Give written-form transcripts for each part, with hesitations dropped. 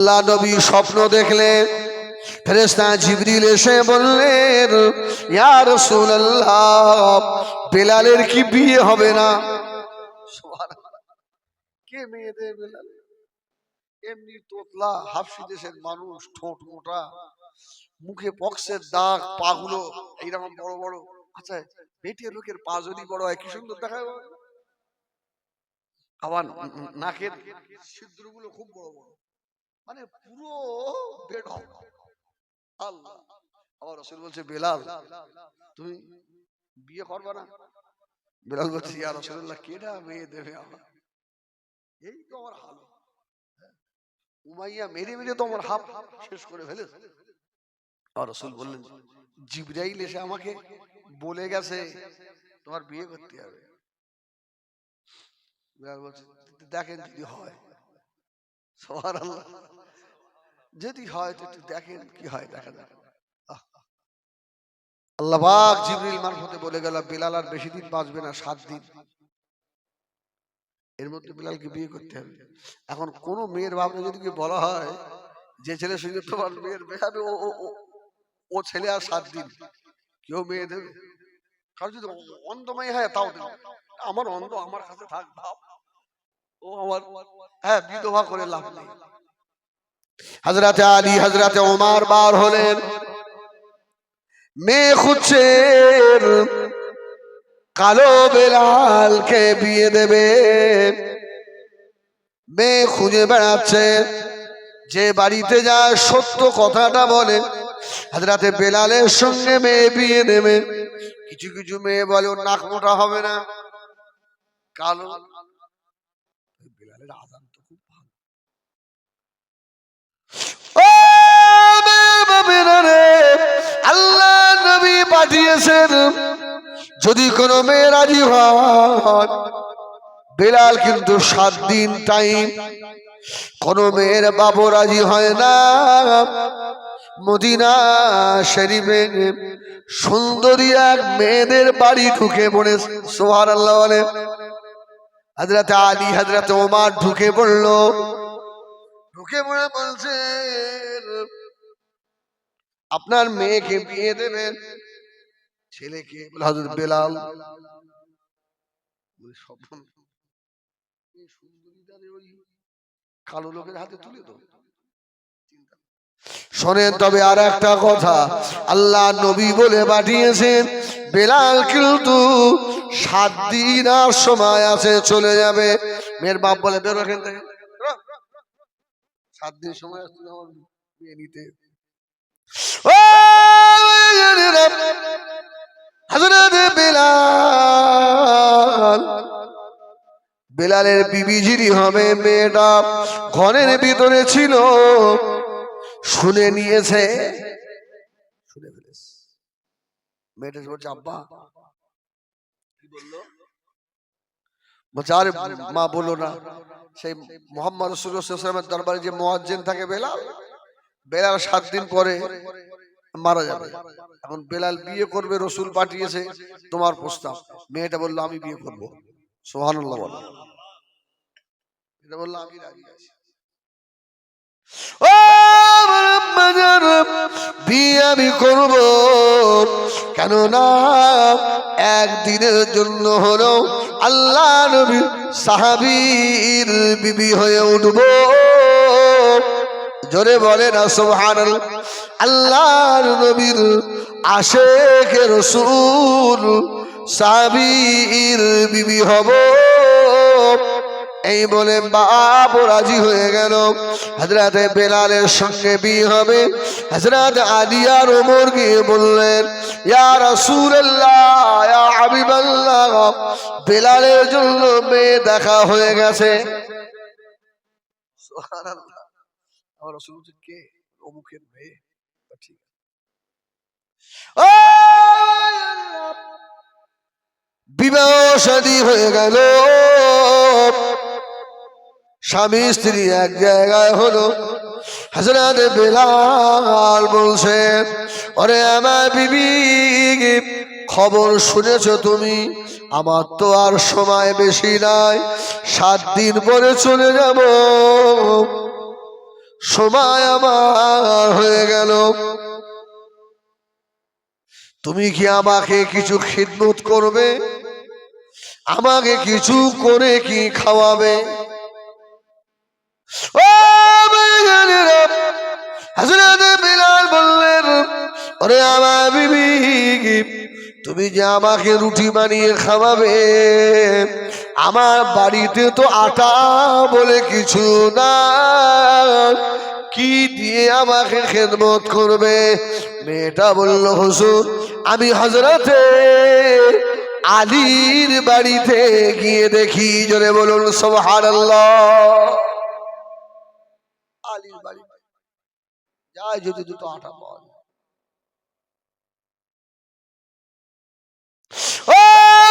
আল্লাহ নবী স্বপ্ন দেখলেন, ফেরেশতা জিবরিল এসে বললেন, ইয়া রাসূলুল্লাহ, বেলালের কি বিয়ে হবে না? সুবহানাল্লাহ। কে মেয়ে দেবে বেলাল? এমনি তোতলা হাফসি দেশের মানুষ, ঠোঁট মোটা, মুখে পক্সের দাগ, পাগুলো এইরকম বড় বড়। আচ্ছা, পেটের লোকের পা যদি বড় হয় কি সুন্দর দেখায়, আবার নাকের ছিদ্রগুলো খুব বড় বড়, মানে পুরো বেড। আল্লাহ। আমার রাসূল বলছে, বেলাল তুমি বিয়ে করবে না? বেলাল বলছে, ইয়া রাসূলুল্লাহ, কেডা মেয়ে দেবে আমার? এই তো আমার হাল। উমাইয়া মেরে মেরে তো আমার হাফ শেষ করে ফেলেছে। আর রাসূল বললেন, জিবরাইল এসে আমাকে বলে গেছে তোমার বিয়ে করতে হবে। বেলাল বলছে, দেখেন যদি হয়। সুবহানাল্লাহ। যদি হয় তো একটু দেখেন কি হয়, দেখা যাক। আল্লাহ পাক জিবরিল মারফতে বলে গেল, বেলাল আর বেশি দিন বাঁচবে না, 7 দিন। এর মধ্যে বেলালকে বিয়ে করতে হবে। এখন কোন মেয়ের বাপরে যদি বলা হয় যে ছেলের সঙ্গে তোমার মেয়ের বিয়ে হবে, ও ছেলে আর 7 দিন, কেউ মেয়ে দেবে? কারণ যদি অন্ধ মেয়ে হয় তাও দেবে। আমার অন্ধ, আমার কাছে থাক বাপ, ও আমার, হ্যাঁ, বিধবা করে লাভ নেই। হযরতে আলী, হযরতে ওমর বার হলেন, মেয়ে খুঁজছেন, কালো বেলালকে বিয়ে দেবে। মেয়ে খুঁজে বেড়াচ্ছে, যে বাড়িতে যায় সত্য কথাটা বলে, হযরতে বেলালের সঙ্গে মেয়ে বিয়ে দেবে। কিছু কিছু মেয়ে বলে ওর নাক মোটা হবে না, কালো। বেলালের আযান তো খুব ভালো। আল্লাহ নবী পাঠিয়েছেন, যদি কোনো মেয়ে রাজি হয়, বেলাল কিন্তু 7 দিন টাইম। কোন মেয়ের বাবু রাজি হয় না, মদিনা শরীফে সুন্দরী এক মেয়েদের বাড়ি ঢুকে পড়েছে। সুবহানাল্লাহ বলে। হযরতে আলী, হযরতে ওমর ঢুকে পড়লো, ঢুকে পড়ে বলছে, আপনার মেয়েকে বিয়ে দেবেন? ছেলেকে? বলে হযরত বেলাল। কালো লোকের হাতে তুলে দাও। শোনেন তবে আর একটা কথা, আল্লাহ নবী বলে পাঠিয়েছেন, বেলাল কিন্তু 7 দিন আর সময় আছে, চলে যাবে। মেয়ের বাপ বলে, বেরো এখান থেকে, 7 দিন সময় আছে আমার বিয়ে নিতে। হযরতে বেলাল, বেলালের বিবি যিনি হবে, মেয়েটা ঘরের ভিতরে ছিল, শুনে নিয়েছে, শুনে ফেলেছে। মেয়েটা বলছে, আব্বা কি বললো? বলছে, আরে মা বলো না, সেই মুহাম্মদ রাসূলুল্লাহ সাল্লাল্লাহু আলাইহি ওয়াসাল্লামের দরবারে যে মুয়াজ্জিন থাকে বেলাল, বেলাল 7 দিন পরে মারা যাবে। এখন বেলাল বিয়ে করবে, রাসূল পাঠিয়েছে, তোমার প্রস্তাব। মেয়েটা বলল, আমি বিয়ে করব। সুবহানাল্লাহ বলো। এটা বলল, আমি রাজি আছি। ও বাজার, বিয়ে আমি করব, কেননা একদিনের জন্য হলো আল্লাহ নবীর সাহাবীর বিবি হয়ে উঠব। জোরে বলে না সুবহানাল্লাহ। আল্লাহর নবীর আশিক রাসূল সাহাবীর বিবি হব, এই বলে বাপ রাজি হয়ে গেল। হযরতে বেলালের সঙ্গে বিয়ে হবে। হযরত আলী আর ওমর গিয়ে বললেন, ইয়া রাসূলুল্লাহ, ইয়া হাবিবাল্লাহ, বেলালের জন্য মেয়ে দেখা হয়ে গেছে। সুবহানাল্লাহ। আমার রাসূল বলছে, কে? অমুকের মেয়ে। ঠিক আছে। বিবাহ শাদী হয়ে গেল, স্বামী স্ত্রী এক জায়গায় হলো। হযরত বেলাল বলছে, ওরে আমার বিবি, খবর শুনেছো তুমি? আমার তো আর সময় বেশি নাই, 7 দিন পরে চলে যাব। সময় আমার হয়ে গেল, তুমি কি আমাকে কিছু খিদমত করবে? আমাকে কিছু করে কি খাওয়াবে? ও ভাইজানেরা, হযরত বিলাল বললেন, ওরে আমার বিবি, তুমি যে আমাকে রুটি বানিয়ে খাওয়াবে, আমার বাড়িতে তো আটা বলে কিছু না, কি দিয়ে আমাকে খেদমত করবে? মেয়েটা বলল, হুজুর আমি হযরতে আলীর বাড়িতে গিয়ে দেখি। জোরে বলুন সুবহানাল্লাহ। আলীর বাড়িতে যাই যদি দুটো আটা পাওয়া যায়। ও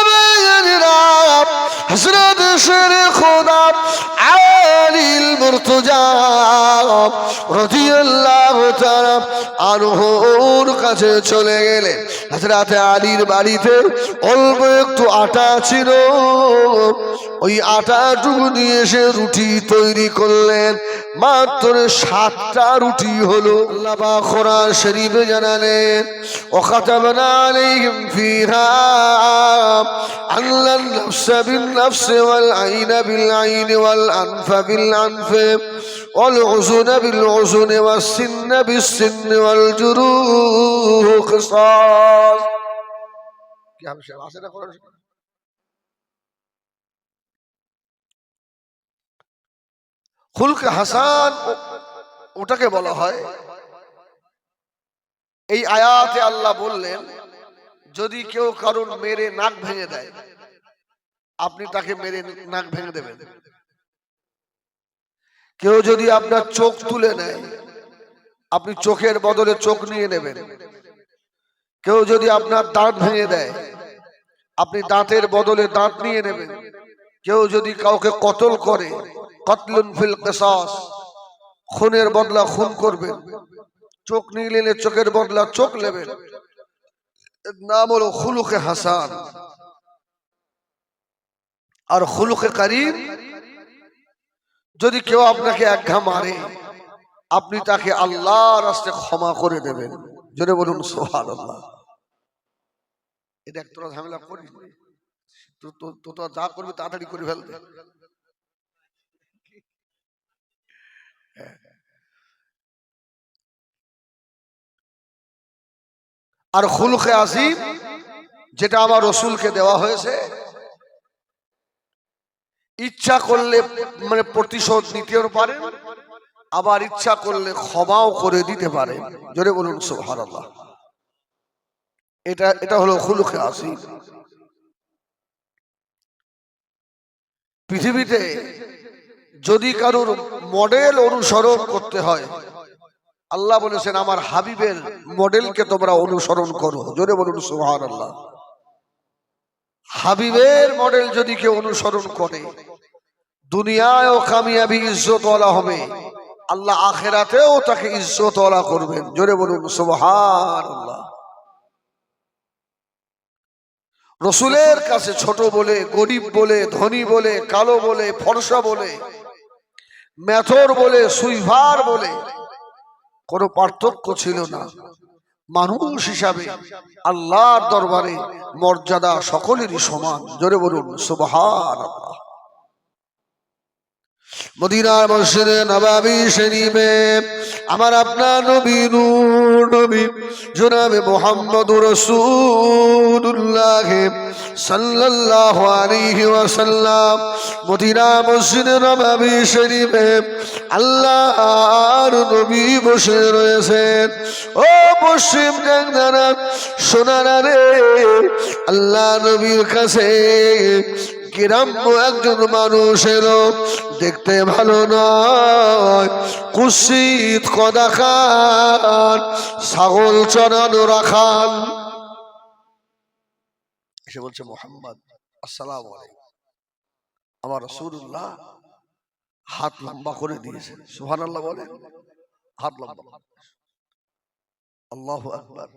ভাইয়েরা, হযরত শের খোদা আলীল মুর্তজা রাদিয়াল্লাহু তাআলা আনহুর কাছে চলে গেলেন। হযরত আলীর বাড়িতে অল্প একটু আটা ছিল, ওই আটাটুকু নিয়ে এসে রুটি তৈরি করলেন। মাত্র 7টা রুটি হলো। আল্লাহ পাক কোরআন শরীফে জানালেন, ওয়াকাতাবনা আলাইহিম ফিহা আন্নান নাফসা বিন নাফসি ওয়াল আইনা বিল আইনি ওয়াল আনফা বিল আনফি ওয়াল উযুনা বিল উযুনি ওয়াস সিন্না বিস সিন্নি ওয়াল জুরুহ কিসাস। কি হবে সে আছে না কোরআন? খুলকে হাসান ওটাকে বলা হয়। এই আয়াতে আল্লাহ বললেন, যদি কেউ কারোর মেরে নাক ভেঙে দেয়, আপনি তাকে মেরে নাক ভেঙে দেবেন। কেউ যদি আপনার চোখ তুলে নেয়, আপনি চোখের বদলে চোখ নিয়ে নেবেন। কেউ যদি আপনার দাঁত ভেঙে দেয়, আপনি দাঁতের বদলে দাঁত নিয়ে নেবেন। কেউ যদি কাউকে কতল করে, কতলুন ফিল কিসাস, খুনের বদলা খুন করবেন। চোখ নিয়ে নিলে চোখের বদলা চোখ নেবেন। এর নাম হলো খুলুকে হাসান। আর খুলুকে কারীম, যদি কেউ আপনাকে একঘা মারে, আপনি তাকে আল্লাহর রাস্তায় ক্ষমা করে দেবেন। জোরে বলুন সুবহানাল্লাহ। এটা একটা ঝামেলা করি তো যা করবি তাড়াতাড়ি করে ফেলবে। আর খুলুকে আজিম, যেটা আমার রাসূলকে দেওয়া হয়েছে, ইচ্ছা করলে মানে প্রতিশোধ নিতেও পারেন, আবার ইচ্ছা করলে ক্ষমাও করে দিতে পারেন। জোরে বলুন সুবহানাল্লাহ। এটা হলো খুলুকে আজিম। পৃথিবীতে যদি কারোর মডেল অনুসরণ করতে হয়, আল্লাহ বলেছেন আমার হাবিবের মডেলকে তোমরা অনুসরণ করো। জোরে বলুন সুবহানাল্লাহ। হাবিবের মডেল যদি কেউ অনুসরণ করে, দুনিয়ায়ও কামিয়াবি, ইজ্জতওয়ালা হবে, আল্লাহ আখিরাতেও তাকে ইজ্জতওয়ালা করবেন। জোরে বলুন সুবহানাল্লাহ। রসুলের কাছে ছোট বলে, গরিব বলে, ধনী বলে, কালো বলে, ফর্সা বলে, মেথর বলে, সুইভার বলে কোনো পার্থক্য ছিল না। মানুষ হিসাবে আল্লাহর দরবারে মর্যাদা সকলেরই সমান। জোরে বলুন সুবহানাল্লাহ। মদিনার মসজিদে নববী শরীফে আমার আপনার নবী, নূর নবী জনাবে মুহাম্মদুর রাসূলুল্লাহ সাল্লাল্লাহু আলাইহি ওয়াসাল্লাম মদিনা মসজিদে নববী শরীফে আল্লাহর নবী বসে রয়েছেন। ও পশ্চিম কান্দারা সোনারা রে, আল্লাহ নবীর কাছে গ্রাম্য একজন মানুষ এলো, দেখতে ভালো নয়, কুৎসিত কদাকার, ছাগল চড়ানো রাখাল। এসে বলছে, মুহাম্মদ আসসালামু আলাইকুম। আমার রাসূলুল্লাহ হাত লম্বা করে দিয়েছেন। সুবহানাল্লাহ বলে, হাত লম্বা। আল্লাহু আকবার।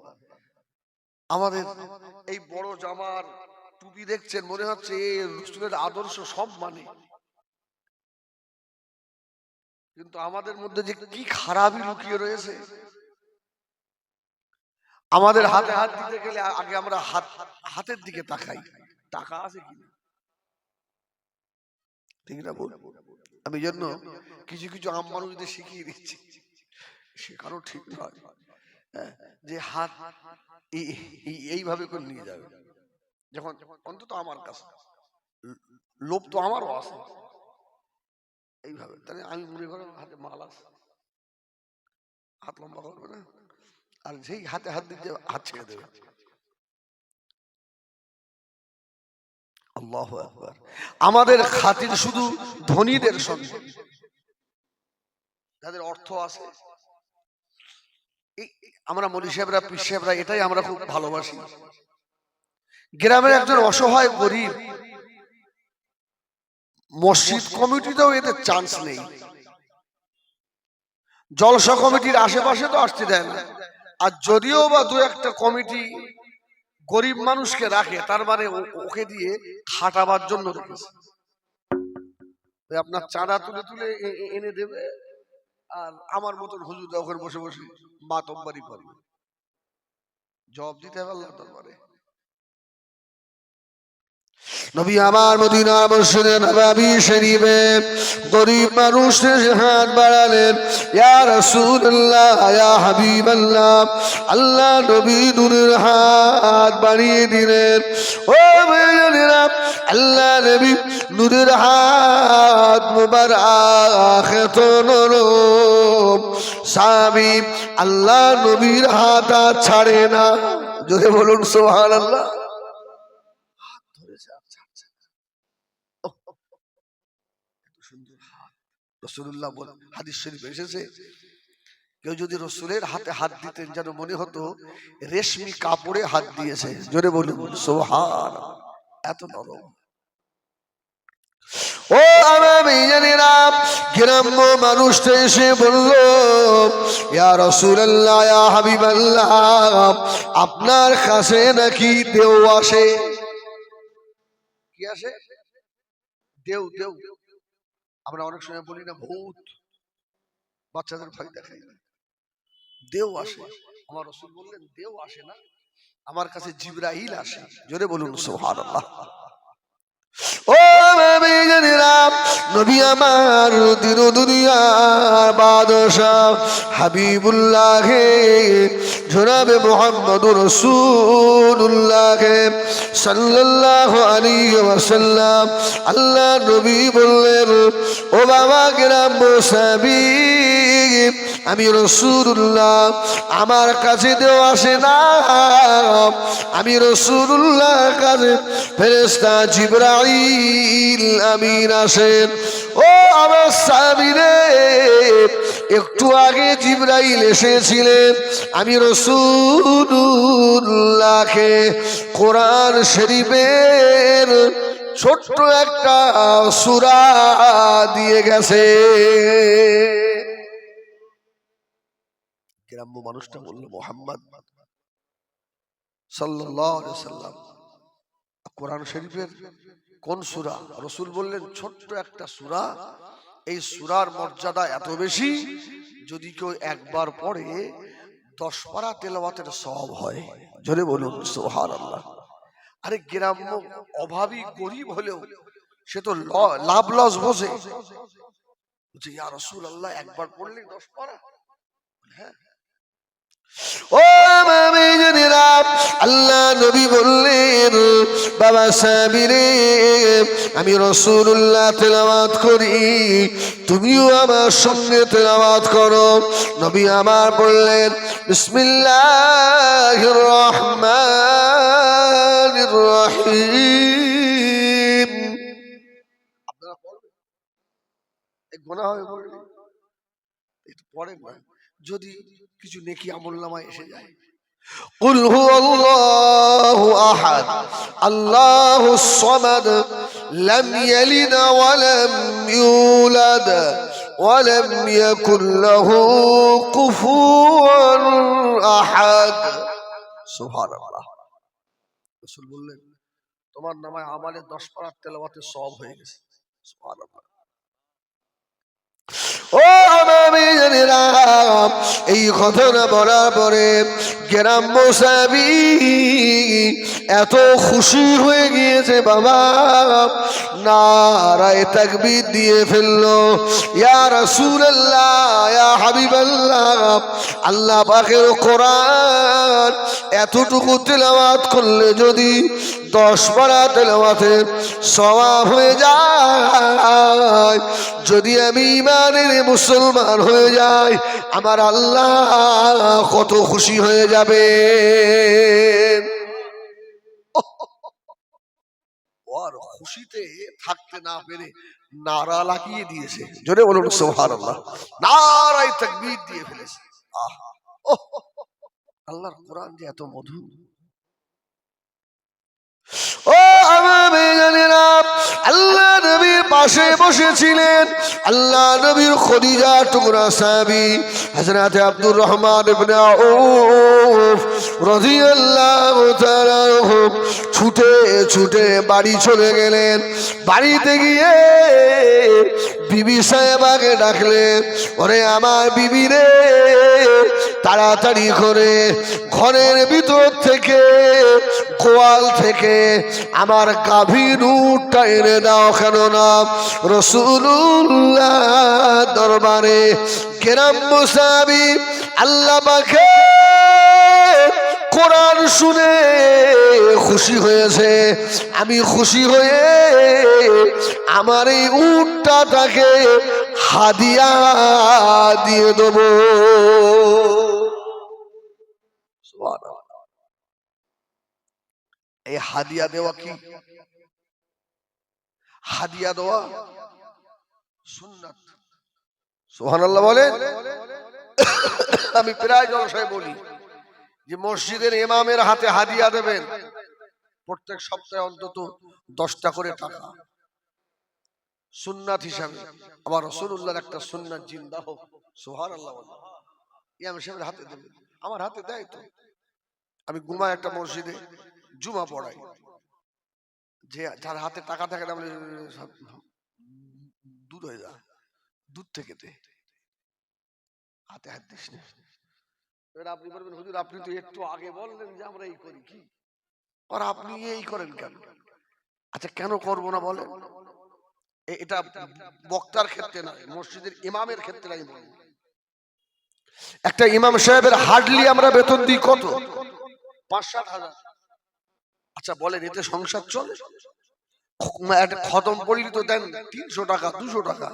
আমাদের এই বড় জামার টুপি দেখছেন, মনে হচ্ছে এই রাসূলের আদর্শ সব মানে। কিন্তু আমাদের মধ্যে যে কি খারাপই লুকিয়ে রয়েছে। আমাদের হাতে হাত দিতে গেলে আগে আমরা হাতের দিকে তাকাই, টাকা আছে কিনা, ঠিক না বল? আমি জন্য কিছু কিছু আম মানুষদের শিখিয়ে দিচ্ছি, শেখানো ঠিক নয়, যে হাত এইভাবে করে নিয়ে যাবে। যখন অন্তত আমার কাছে লোভ তো আমারও আছে, এইভাবে তাহলে আমি মনে করি হাতে মাল আছে, হাত লম্বা করবে না, আর যেই হাতে হাত দিতে হাত ছেড়ে দেবে। আল্লাহু আকবার। আমাদের খাতির শুধু ধনীদের সঙ্গে, যাদের অর্থ আছে। আমরা মলি সাহেবরা, পীর সাহেবরা, এটাই আমরা খুব ভালোবাসি। গ্রামের একজন অসহায় গরিব, মসজিদ কমিটিতেও এদের চান্স নেই, জলসা কমিটির আশেপাশে তো আসতে দেয় না। আর যদিও বা দু একটা কমিটি গরিব মানুষকে রাখে, তার মানে ওকে দিয়ে খাটাবার জন্য রেখেছে। আপনার চাঁদা তুলে তুলে এনে দেবে, আর আমার মতন হুজুর ওখানে বসে বসে মাতব্বরি করবে, জবাব দিতে হবে আল্লাহর দরবারে। নবী আমার মদিনার মসজিদে নববী শরীফে গরিব মানুষের হাত বাড়ালেন, ইয়া রাসূলুল্লাহ, ইয়া হাবিবাল্লাহ। আল্লাহ নবী নূরের হাত বাড়িয়ে দিলেন। ও ভাইয়েরা, আল্লাহ নবী নূরের হাত মুবারক এত নরম, সাহাবী আল্লাহ নবীর হাত আর ছাড়ে না। জোরে বলুন সুবহানাল্লাহ। রাসূলুল্লাহ বলেন, হাদিস শরীফে এসেছে, কেউ যদি রাসূলের হাতে হাত দিতেন যেন মনে হতো রেশমি কাপড়ে হাত দিয়েছে। জোরে বলুন সুবহানাল্লাহ, এত নরম। ও আমার ভাইজানেরা, গ্রাম্য মানুষটা এসে বলল, ইয়া রাসূলুল্লাহ, ইয়া হাবিবাল্লাহ, আপনার কাছে নাকি দেও আসে? কি আসে? দেও। দেও আমরা অনেক সময় বলি না ভূত, বাচ্চাদের ভয় দেখাই, দেও আসে। আমার রাসূল বললেন দেও আসে না, আমার কাছে জিবরাইল আসে। জোরে বলুন সুবহানাল্লাহ। ও নবী আমার দিন দুনিয়ার বাদশাহ হাবিবুল্লাহ জনাবে মুহাম্মদুর রাসূলুল্লাহ সাল্লাল্লাহু আলাইহি ওয়াসাল্লাম, আল্লাহ নবী বললেন, ও বাবা গ্রাম সাহাবী, আমি রাসূলুল্লাহ, আমার কাছে দেও আসে না, আমি রাসূলুল্লাহর কাছে ফেরেশতা জিবরাইল আমিন আসেন। ও আমার সাহাবীরে, একটু আগে জিবরাইল এসেছিলেন, আমি রাসূলুল্লাহকে কোরআন শরীফের ছোট্ট একটা সূরা দিয়ে গেছে। গ্রাম্য মানুষটা বলল, মুহাম্মদ সাল্লাল্লাহু আলাইহি ওয়াসাল্লাম কোরআন শরীফের কোন সূরা? রাসূল বললেন ছোট্ট একটা সূরা, এই সূরার মর্যাদা এত বেশি, যদি কেউ একবার পড়ে 10 পারা তেলাওয়াতের সওয়াব হয়। জোরে বলুন সুবহানাল্লাহ। আরে গ্রাম্য অভাবী গরিব হলেও সে তো লাভ লস বোঝে, বলছে ইয়া রাসূলুল্লাহ একবার পড়লে 10 পারা। হ্যাঁ, ও মামিনেরা, আল্লাহ নবী বললেন, বাবা সাবিরে, আমি রাসূলুল্লাহ তেলাওয়াত করি, তুমিও আমার সঙ্গে তেলাওয়াত করো। নবী আমার বললেন, বিসমিল্লাহির রহমানির রহিম। আপনারা পড়বেন, এই গুনাহ হয়ে পড়লে একটু পড়েন না, যদি কিছু নেকি আমলনামায় এসে যায়। কুল হুয়াল্লাহু আহাদ আল্লাহুস সামাদ লাম ইয়ালিদ ওয়া লাম ইউলাদ ওয়া লাম ইয়াকুল লাহু কুফুয়ান আহাদ। সুবহানাল্লাহ। রাসূল বললেন, তোমার নামায় আমালে 10 পারা তেলাওয়াতের সওয়াব হয়ে গেছে। সুবহানাল্লাহ। ও এই ঘটনা বলার পরে গ্রাম্য সাহাবী এত খুশি হয়ে গিয়েছে বাবা, নারায়ে তাকবীর দিয়ে ফেললো, ইয়া রাসূলুল্লাহ, ইয়া হাবিবাল্লাহ, আল্লাহ পাকের কোরআন এতটুকু তেলাওয়াত করলে যদি 10 পারা তেলাওয়াতের সওয়াব হয়ে যায়, যদি আমি ঈমানের মুসলমান হয়ে যাই, আমার আল্লাহ কত খুশি হয়ে যাবে। আর খুশিতে থাকতে না পেরে নারা লাগিয়ে দিয়েছে, জোরে বলুন সুবহানাল্লাহ, নারায়ে তাকবীর দিয়ে ফেলেছে। আল্লাহর কোরআন যে এত মধুর। ও আমার জানেনা, আল্লাহ নবীর পাশে বসেছিলেন আল্লাহ নবীর খদিজা টুকরা সাহাবী হযরত আব্দুর রহমান ইবনে আউফ রাদিয়াল্লাহু তাআলা ছুটে ছুটে বাড়ি চলে গেলেন। বাড়িতে গিয়ে বিবি সাহেবাকে ডাকলেন, ওরে আমার বিবি রে, তাড়াতাড়ি করে ঘরের ভিতর থেকে, গোয়াল থেকে আমার গাভীর উটটা এনে দাও, কেননা রাসূলুল্লাহ দরবারে গ্রাম্য সাহাবী আল্লাহ পাকে কোরআন শুনে খুশি হয়েছে। আমি খুশি হয়ে আমার এই উটটা তাকে হাদিয়া দিয়ে দেব। এই হাদিয়া দেওয়া কি? হাদিয়া দেওয়া সুন্নাত। সুবহানাল্লাহ বলেন। আমি প্রায় জলসায় বলি যে মসজিদের ইমামের হাতে হাদিয়া দেবেন, প্রত্যেক সপ্তাহে অন্তত 10টা করে টাকা সুন্নাত হিসাবে। আবার রাসূলুল্লাহর একটা সুন্নাত জিন্দা হোক। সুবহানাল্লাহ বলেন। ইমাম সাহেবের হাতে দেবেন, আমার হাতে দেয় তো। আমি গুমায় একটা মসজিদে জুমা পড়াই, যে যার হাতে টাকা থাকে না দুধ হয়ে যায়, দুধ থেকে দে, হাতে হাত দিস না। আপনি বলবেন হুজুর আপনি তো একটু আগে বললেন যে আমরা এই করি, কি আর আপনি এই করেন কেন? আচ্ছা কেন করবো না বলেন? এটা বক্তার ক্ষেত্রে না, মসজিদের ইমামের ক্ষেত্রে আমি বলবো। একটা ইমাম সাহেবের হার্ডলি আমরা বেতন দিই কত? 5-7 হাজার। আচ্ছা বলেন এতে সংসার চলে? একটা খতম পড়ি তো দেন 300 টাকা 200 টাকা।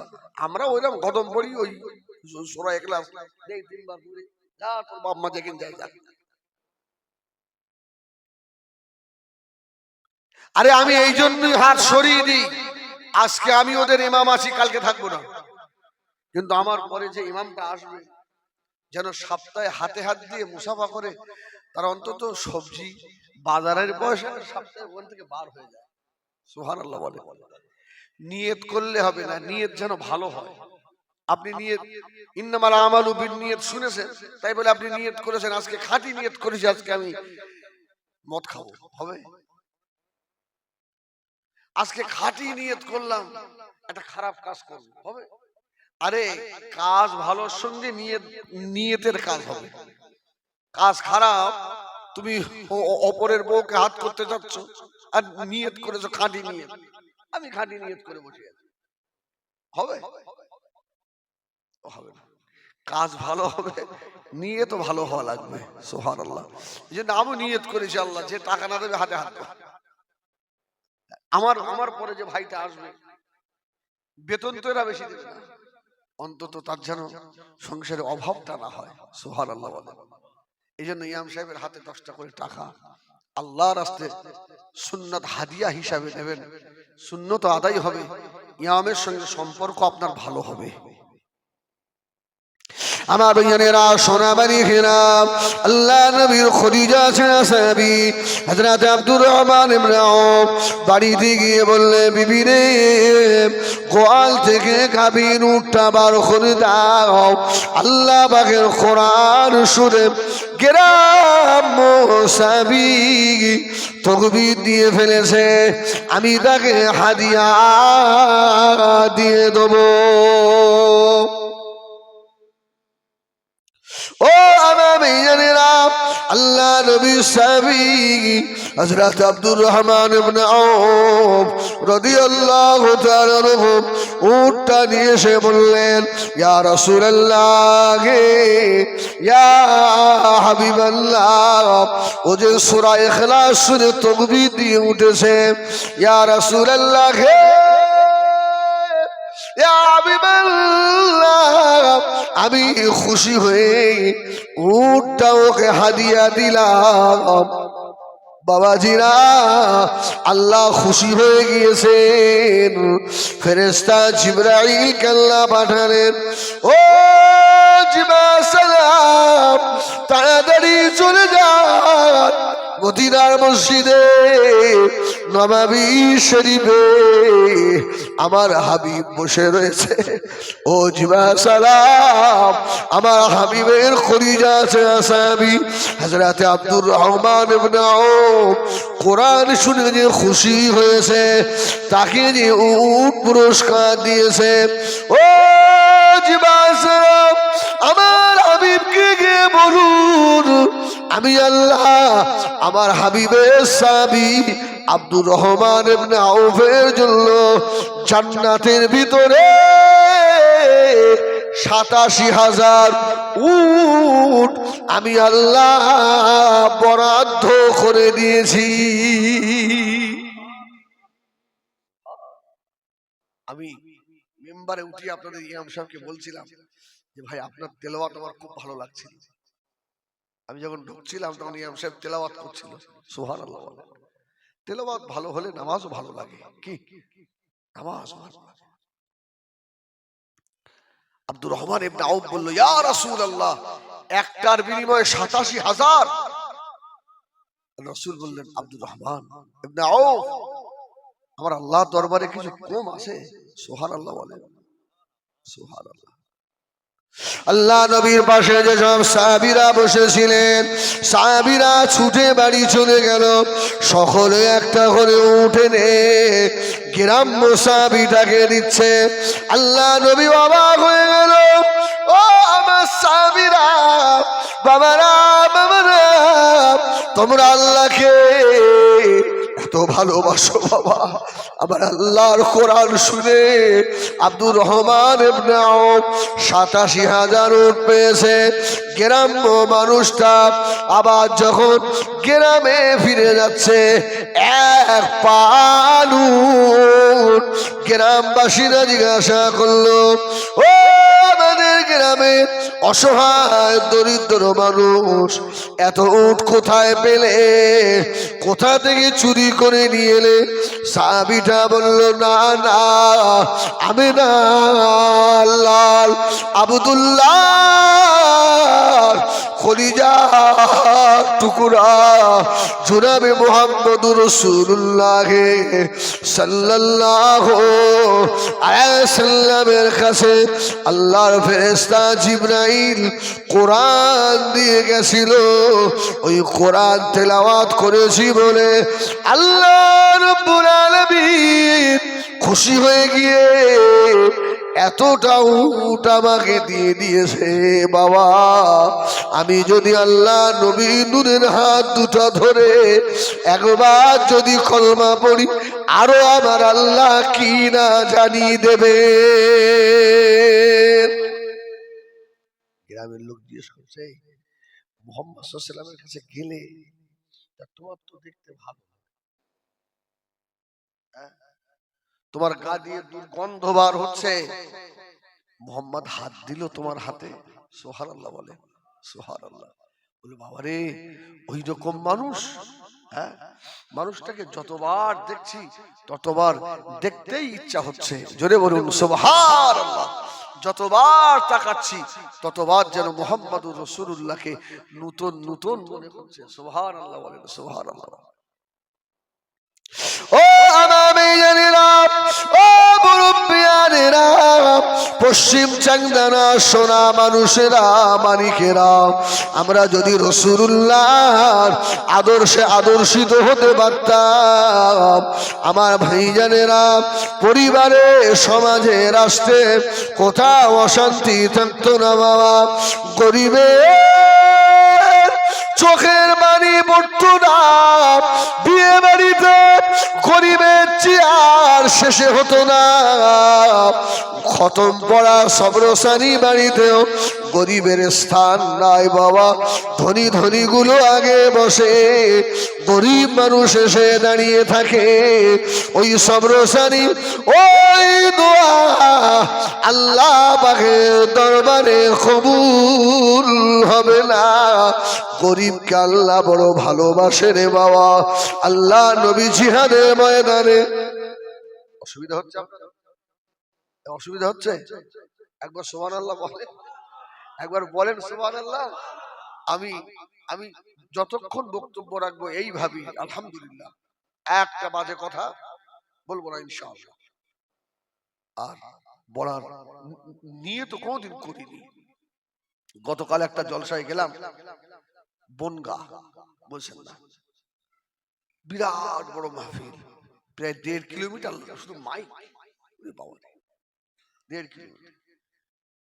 আমরা ওইরকম খতম পড়ি ওই সূরা ইখলাস দেই 3 বার পড়ি, যা তোর বাপ মা যেখানে যায় যাক। আরে আমি এই জন্যই হাত সরিয়ে দিই, আজকে আমি ওদের ইমাম আছি, কালকে থাকবো না, কিন্তু আমার পরে যে ইমামটা আসবে যেন সপ্তাহে হাতে হাত দিয়ে মুসাফা করে, তার অন্তত সবজি বাজারের পয়সা সপ্তাহে ওখান থেকে বার হয়ে যায়। সুবহানাল্লাহ বলে। নিয়ত করলে হবে না, নিয়ত যেন ভালো হয়। আপনি নিয়ত ইন্নামাল আমালু বিন্নিয়াত শুনেছেন, তাই বলে আপনি নিয়ত করেছেন আজকে খাঁটি নিয়ত করেছি আজকে আমি মদ খাবো, হবে? আজকে খাঁটি নিয়ত করলাম একটা খারাপ কাজ করব, হবে? আরে কাজ ভালোর সঙ্গে নিয়তের কাজ হবে। কাজ খারাপ, তুমি অপরের বউকে হাত করতে যাচ্ছ আর নিয়ত করেছো খাঁটি নিয়ত, আমি খাঁটি নিয়ত করে বসে আছি, হবে? হবে না। কাজ ভালো হবে, নিয়ত ভালো হওয়া লাগবে। সুবহানাল্লাহ। এই জন্য আমি নিয়ত করেছি আল্লাহ যে টাকা না দেবে হাতে হাত দেবে। আমার পরে যে ভাইটা আসবে বেতন তো এরা বেশি দেবে না, অন্তত তার যেন সংসারে অভাবটা না হয়। সুবহানাল্লাহ বলে। এই জন্য ইমাম সাহেবের হাতে 10টা করে টাকা আল্লাহর রাস্তায় সুন্নাত হাদিয়া হিসাবে নেবেন। সুন্নত আদায় হবে, ইমামের সঙ্গে সম্পর্ক আপনার ভালো হবে। আমার ভাইয়েরা সোনাবাড়ি খেরাম আল্লাহ নবীর খদিজা সাহাবী হযরত আব্দুর রহমান ইবনে আউফ বাড়িতে গিয়ে বললে, বিবি রে, গোয়াল থেকে গাভীর উটটা বার করে দাও। আল্লাহ পাকের কোরআন শুনে গ্রাম্য সাহাবী তাকবীর দিয়ে ফেলেছে, আমি তাকে হাদিয়া দিয়ে দেবো। আল্লাহ নবী সাহাবী হযরত আব্দুর রহমান ইবনে আউফ রাদিয়াল্লাহু তাআলা আনহু উটটা নিয়ে এসে বললেন, ইয়া রাসূলুল্লাহ, ইয়া হাবিবাল্লাহ, ও যে সূরা ইখলাস শুনে তাকবীর দিয়ে উঠেছে, ইয়া রাসূলুল্লাহ, ইয়া হাবিবাল্লাহ, আমি খুশি হয়ে উটটা ওকে হাদিয়া দিলাম। বাবাজিরা, আল্লাহ খুশি হয়ে গিয়েছেন। ফেরেশতা জিবরাইল আল্লাহ পাঠালেন, ও জিবরাইল সালাম, তাড়াতাড়ি চলে যান মদিনার মসজিদে নববী শরীফে আমার হাবিব বসে রয়েছে। ও জিবরাইল সালাম, আমার হাবিবের খলিজা সাহাবী হযরত আব্দুর রহমান ইবনে আউফ কোরআন শুনে যে খুশি হয়েছে, তাকে যে উট পুরস্কার দিয়েছে। ও জিবরাইল সালাম, আমার হাবিবকে গিয়ে বলুন, আমি আল্লাহ আমার হাবিবের সাহাবী আব্দুর রহমান ইবনে আউফের জন্য জান্নাতের ভিতরে ৮৭,০০০ উট আমি আল্লাহ বরাদ্দ করে দিয়েছি। আমি মেম্বারে উঠি আপনাদের ইমাম সাহেবকে বলছিলাম যে ভাই, আপনার তেলাওয়াত আমার খুব ভালো লাগছিল। আমি যখন ঢুকছিলাম তখন ইমাম সাহেব তেলাওয়াত করছিল। সুবহানাল্লাহ। তেলাওয়াত ভালো হলে নামাজও ভালো লাগে। কি নামাজ ভালো লাগে। আব্দুর রহমান ইবনে আউফ বলল, ইয়া রাসূলুল্লাহ, একটার বিনিময়ে ৮৭,০০০। রাসূল বললেন, আব্দুর রহমান ইবনে আউফ, আমার আল্লাহ দরবারে কিছু কম আছে? সুবহানাল্লাহ বলেন, সুবহানাল্লাহ। আল্লাহ নবীর পাশে যেসব সাহাবীরা বসেছিলেন, সাহাবীরা ছুটে বাড়ি চলে গেল। সকলে একটা করে উঠে নে গ্রাম্য সাহাবীটাকে দিচ্ছে। আল্লাহ নবী অবাক হয়ে গেল, ও আমার সাহাবীরা, বাবারা, বাবারা, তোমরা আল্লাহকে এত ভালোবাসো বাবা। আমার আল্লাহর কোরআন শুনে আব্দুর রহমান ইবনে আউফ ৮৭,০০০ উট পেয়েছে। গ্রাম্য মানুষটা আবার যখন গ্রামে ফিরে যাচ্ছে, এক পালু গ্রামবাসীরা জিজ্ঞাসা করলো, ও আমাদের গ্রামে অসহায় দরিদ্র মানুষ, এত উট কোথায় পেলে? কোথা থেকে চুরি করে নিয়ে এলে? সাহাবীটা বলল, না না, আমি না, লাল আব্দুল্লাহ খলিজা টুকরা জনাবে মুহাম্মদুর রাসূলুল্লাহ সাল্লাল্লাহু আলাইহি ওয়াসাল্লামের কাছে আল্লাহর ফেরেশতা জিবরাইল কোরআন দিয়ে গেছিল। ওই কোরআন তেলাওয়াত করেছি বলে আল্লাহ রাব্বুল আলামিন খুশি হয়ে গিয়ে এতটা উট আমাকে দিয়ে দিয়েছে। বাবা, আমি যদি আল্লাহ নবী নূরের হাত দুটো ধরে একবার যদি কলমা পড়ি, আরো আমার আল্লাহ কি না জানিয়ে দেবে। গ্রামের লোক জিজ্ঞেস করছে, মুহাম্মদ সাল্লাল্লাহু আলাইহি ওয়াসাল্লামের কাছে গেলে তোমার তো দেখতে ভালো, তোমার গা দিয়ে দুর্গন্ধ বার হচ্ছে, মুহাম্মদ হাত দিল তোমার হাতে? সুবহানাল্লাহ বলে, সুবহানাল্লাহ বলে। বাবা রে, ওই রকম মানুষ, হ্যাঁ, মানুষটাকে যতবার দেখছি ততবার দেখতেই ইচ্ছা হচ্ছে। জোরে বলুন সুবহানাল্লাহ। যতবার তাকাচ্ছি ততবার যেন মুহাম্মদুর রাসূলুল্লাহকে নতুন নতুন মনে হচ্ছে। সুবহানাল্লাহ বলেন, সুবহানাল্লাহ। ও আমার মেয়েরা, ও মুরব্বিয়ানেরা, পশ্চিম চাংদানা সোনা মানুষেরা, মানিকেরা, আমরা যদি রাসূলুল্লাহর আদর্শে আদর্শিত হতে পারতাম, আমার ভাইজানেরা, পরিবারে, সমাজে, রাষ্ট্রে কোথাও অশান্তি থাকতো না বাবা। গরিবের চোখের বাণী পড়তো না। বিয়ে বাড়িতে গরিবের চেয়ার শেষে হতো না। খতম পড়া সবরসানি বাড়িতেও গরিবের স্থান নাই বাবা। ধনী ধনী গুলো আগে বসে, গরিব মানুষ এসে দাঁড়িয়ে থাকে। ওই সবরসানি ওই দোয়া আল্লাহ পাকের দরবারে কবুল হবে না। গরিবকে আল্লাহ বড় ভালোবাসে রে বাবা। আল্লাহ নবী জিহাদের ময়দানে। অসুবিধা হচ্ছে আপনার? অসুবিধা হচ্ছে? একবার সুবহানাল্লাহ বলেন, একবার বলেন সুবহানাল্লাহ। আমি আমি যতক্ষণ বক্তব্য রাখবো এই ভাবি আলহামদুলিল্লাহ, একটা বাজে কথা বলবো না ইনশাআল্লাহ। আর বলার নিয়ে তো কোনোদিন করিনি। গতকাল একটা জলসায় গেলাম, বনগা, বলছেন না, বিরাট বড় মাহফিল, প্রায় 1.5 কিলোমিটার, শুধু মাইক, 1.5 কিলোমিটার।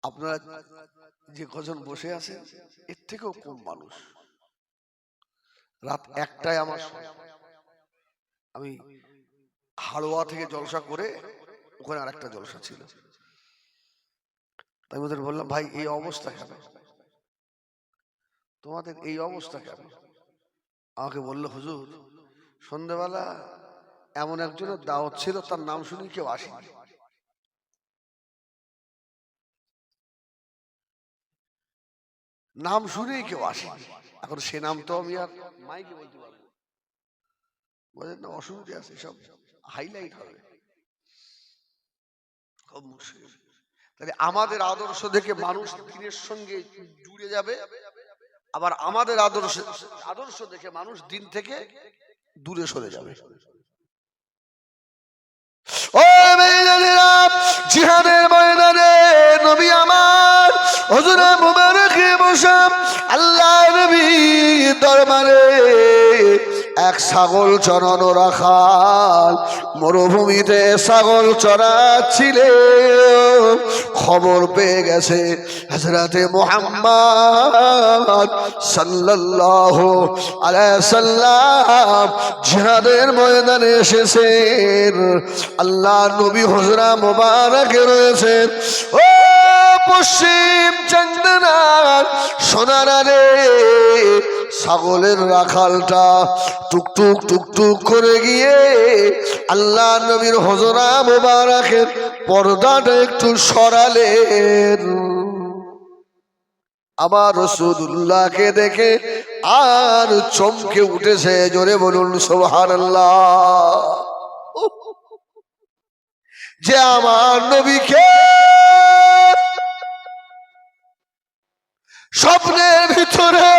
আপনারা যে কজন বসে আছেন এর থেকেও কম মানুষ। রাত 1টায় আমার, আমি হাড়োয়া থেকে জলসা করে ওখানে আরেকটা জলসা ছিল। আমি ওদের বললাম, ভাই এই অবস্থা কেন, তোমাদের এই অবস্থা কেন? আমাকে বললো, হুজুর সন্ধ্যাবেলা এমন একজনের দাওয়াত ছিল, তার নাম শুনি কেউ আসেনি। নাম শুনেই কেউ আসেনি। এখন সে নাম তো আমি আর মাইকে বলতে পারবো না, বলেন না, অসুবিধা আছে, সব হাইলাইট হবে, খুব মুশকিল। তাহলে আমাদের আদর্শ দেখে মানুষ দিনের সঙ্গে জুড়ে যাবে, আবার আমাদের আদর্শ দেখে মানুষ দিন থেকে দূরে সরে যাবে। ও মেয়েরা, জিহাদের ময়দানে নবী আমার হুজুরে মুবারকে বসা আল্লাহ নবী দরবারে এক ছাগল চরানো রাখাল মরুভূমিতে ছাগল চরাচ্ছিলেন। খবর পেয়ে গেছে হযরতে মুহাম্মদ সাল্লাল্লাহু আলাইহি সাল্লাম জিহাদের ময়দানে এসেছেন। আল্লাহ নবী হুজরা মুবারকে রয়েছেন। ও পশ্চিম চন্দনার সোনারে ছাগলের রাখালটা টুকটুক টুকটুক করে গিয়ে আল্লাহ নবীর হুজরা মুবারকের পর্দাটা একটু সরালেন। আবার রাসূলুল্লাহকে দেখে আর চমকে উঠেছে। জোরে বলুন সুবহানাল্লাহ। যে আমার নবীকে স্বপ্নের ভিতরে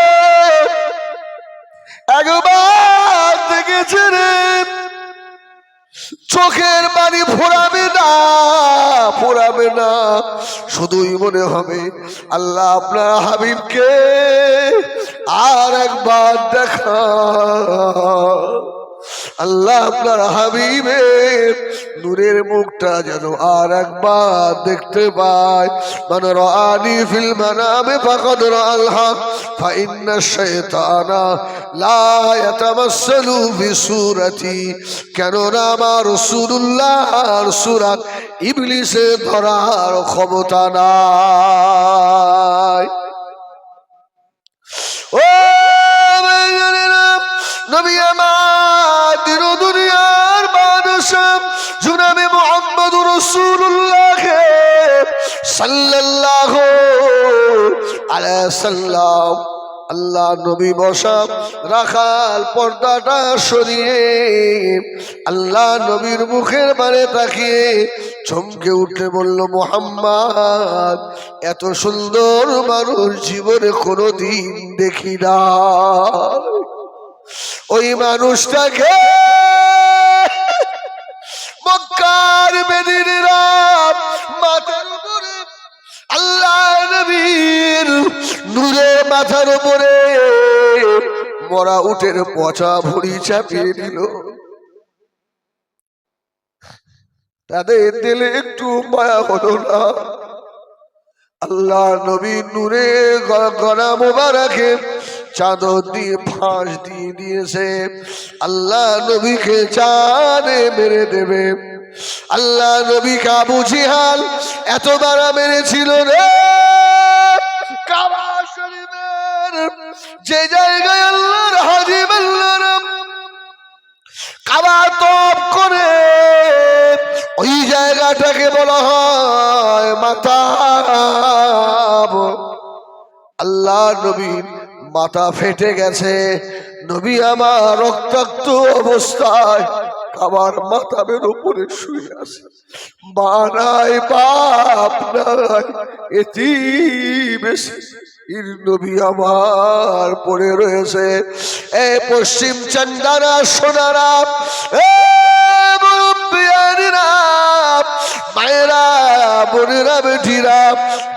একবার দেখেছেন, চোখের পানি ফোরাবে না, ফোরাবে না, শুধুই মনে হবে আল্লাহ আপনার হাবিবকে আর একবার দেখা, আল্লাহ আপনার হাবিবের নূরের মুখটা যেন আর একবার দেখতে পায়। মান রাআনি ফিল মানামে ফাকাদ রাআল হক ফাইন্না শাইতানা লা ইয়াতামাসসালু বিসূরাতি। কেননা আমার রাসূলুল্লাহর সূরত ইবলিসে ধরার ক্ষমতা নাই। ও নবী আমার দিন দুনিয়ার বাদশা জনাবে মুহাম্মদুর রাসূলুল্লাহ সাল্লাল্লাহু আলাইহি সাল্লাম আল্লাহ নবী বসা রাখাল পর্দাটা সরিয়ে আল্লাহ নবীর মুখের বারে তাকিয়ে চমকে উঠে বলল, মুহাম্মদ এত সুন্দর মানুষ জীবনে কোনোদিন দেখি না। ওই মানুষটাকে মক্কার বেদিনীরা মাথার উপরে আল্লাহ নবীর নূরে মাথার উপরে মরা উটের পচা ভুঁড়ি চাপিয়ে দিল। তাদের দিলে একটু মায়া হলো না। আল্লাহ নবী নূরে গলা মোবারকে চাদর দিয়ে ফাঁস দিয়ে দিয়েছে। আল্লাহ নবীকে জানে মেরে দেবে। আল্লাহ নবীকে আবু জিহাল এতবার মেরেছিল রে। কাবা শরীফের যে জায়গায় আল্লাহর হাবিব আল্লাহর কাবা তওয়াফ করে, ওই জায়গাটাকে বলা হয় মাতাব। আল্লাহ নবীর মাথা ফেটে গেছে। নবী আমার রক্তাক্ত অবস্থায় কাবার মাথাবের উপরে শুয়ে আছে। মা নাই, বাপ নাই, এতিম নবী আমার পড়ে রয়েছে। এ পশ্চিম চান্দারা সোনারা, এ মুরব্বিয়ানেরা, মায়েরা, বোনেরা, বেটিরা,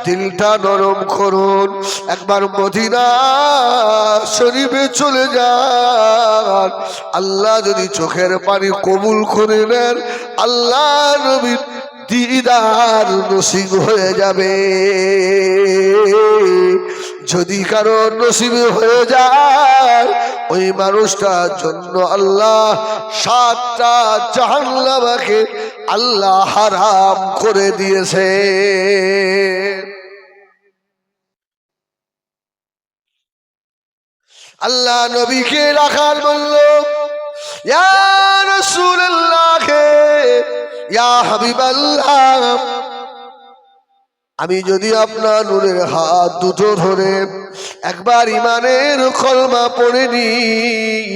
দিলটা নরম করুন। একবার মদিনা শরীফে চলে যান। আল্লাহ যদি চোখের পানি কবুল করে নেন, আল্লাহ নবীর দিদার নসিব হয়ে যাবে। যদি কারো নসিব হয়ে যায়, ওই মানুষটার জন্য আল্লাহ 7টা জাহান্নামকে আল্লাহ হারাম করে দিয়েছে। আল্লাহ নবীকে রাখাল বলল, ইয়া রাসূলুল্লাহ, ইয়া হাবিবাল্লাহ, আমি যদি আপনার নূরের হাত দুটো ধরে একবার ঈমানের কলমা পড়ে নিই,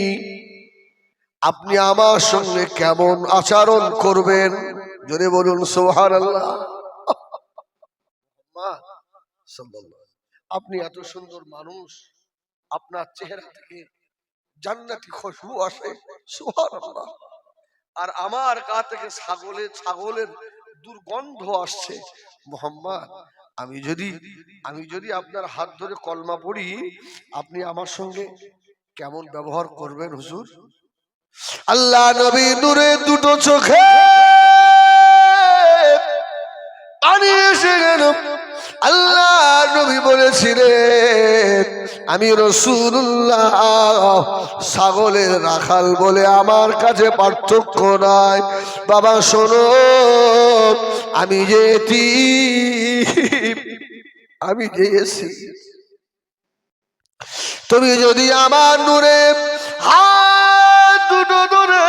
আপনি আমার সঙ্গে কেমন আচরণ করবেন? জোরে বলুন সুবহানাল্লাহ। আপনি এত সুন্দর মানুষ, আপনার চেহারা থেকে জান্নাতি খুশবু আসে, সুবহানাল্লাহ। আর আমার গা থেকে ছাগলের দুর্গন্ধ আসছে। মুহাম্মদ, আমি যদি আপনার হাত ধরে কলমা পড়ি, আপনি আমার সঙ্গে কেমন ব্যবহার করবেন হুজুর? আল্লাহ নবী নূরে দুটো চোখে পানি এসে গেল। আল্লাহ নবী বলেছিলেন, আমি রাসূলুল্লাহ, ছাগলের রাখাল বলে আমার কাছে পার্থক্য নাই। বাবা শোনো, আমি যে এতিম, আমি যে এসেছি, তুমি যদি আমার নূরে হাত দুটো ধরে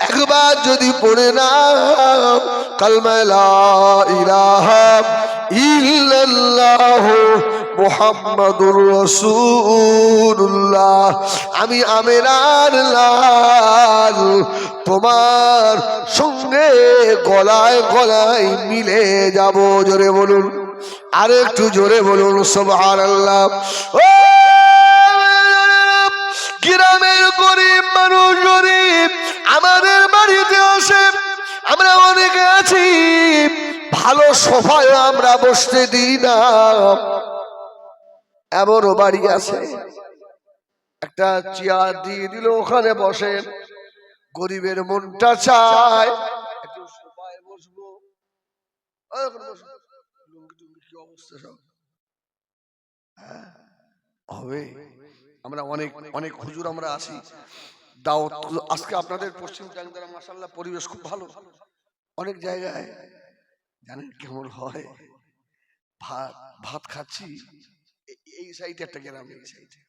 একবার যদি পড়ে নাও কালমা লা ইলাহা ইল্লাল্লাহ মুহাম্মাদুর রাসূলুল্লাহ, আমি আমেনার লাল তোমার সঙ্গে গলায় গলায় মিলে যাব। জোরে বলুন, আর একটু জোরে বলুন সুবহানাল্লাহ। ও গ্রামের গরিব মানুষ, গরিব আমাদের বাড়িতে আসে, আমরা অনেকে আছি, ভালো সোফায় আমরা বসতে দিই না। এমনও বাড়ি আছে, একটা চেয়ার দিয়ে দিল, ওখানে বসেন। গরিবের মনটা চায় একটু সোফায় বসবো, কি অবস্থা সব হবে। আমরা অনেক অনেক হুজুর আমরা আসি দাওয়াত। আজকে আপনাদের পশ্চিম টাঙ্গাইল মাশাআল্লাহ পরিবেশ খুব ভালো। অনেক জায়গায় জানেন কেমন হয়, ভাত খাচ্ছি, এই সাইডে একটা গ্রাম, এই সাইডে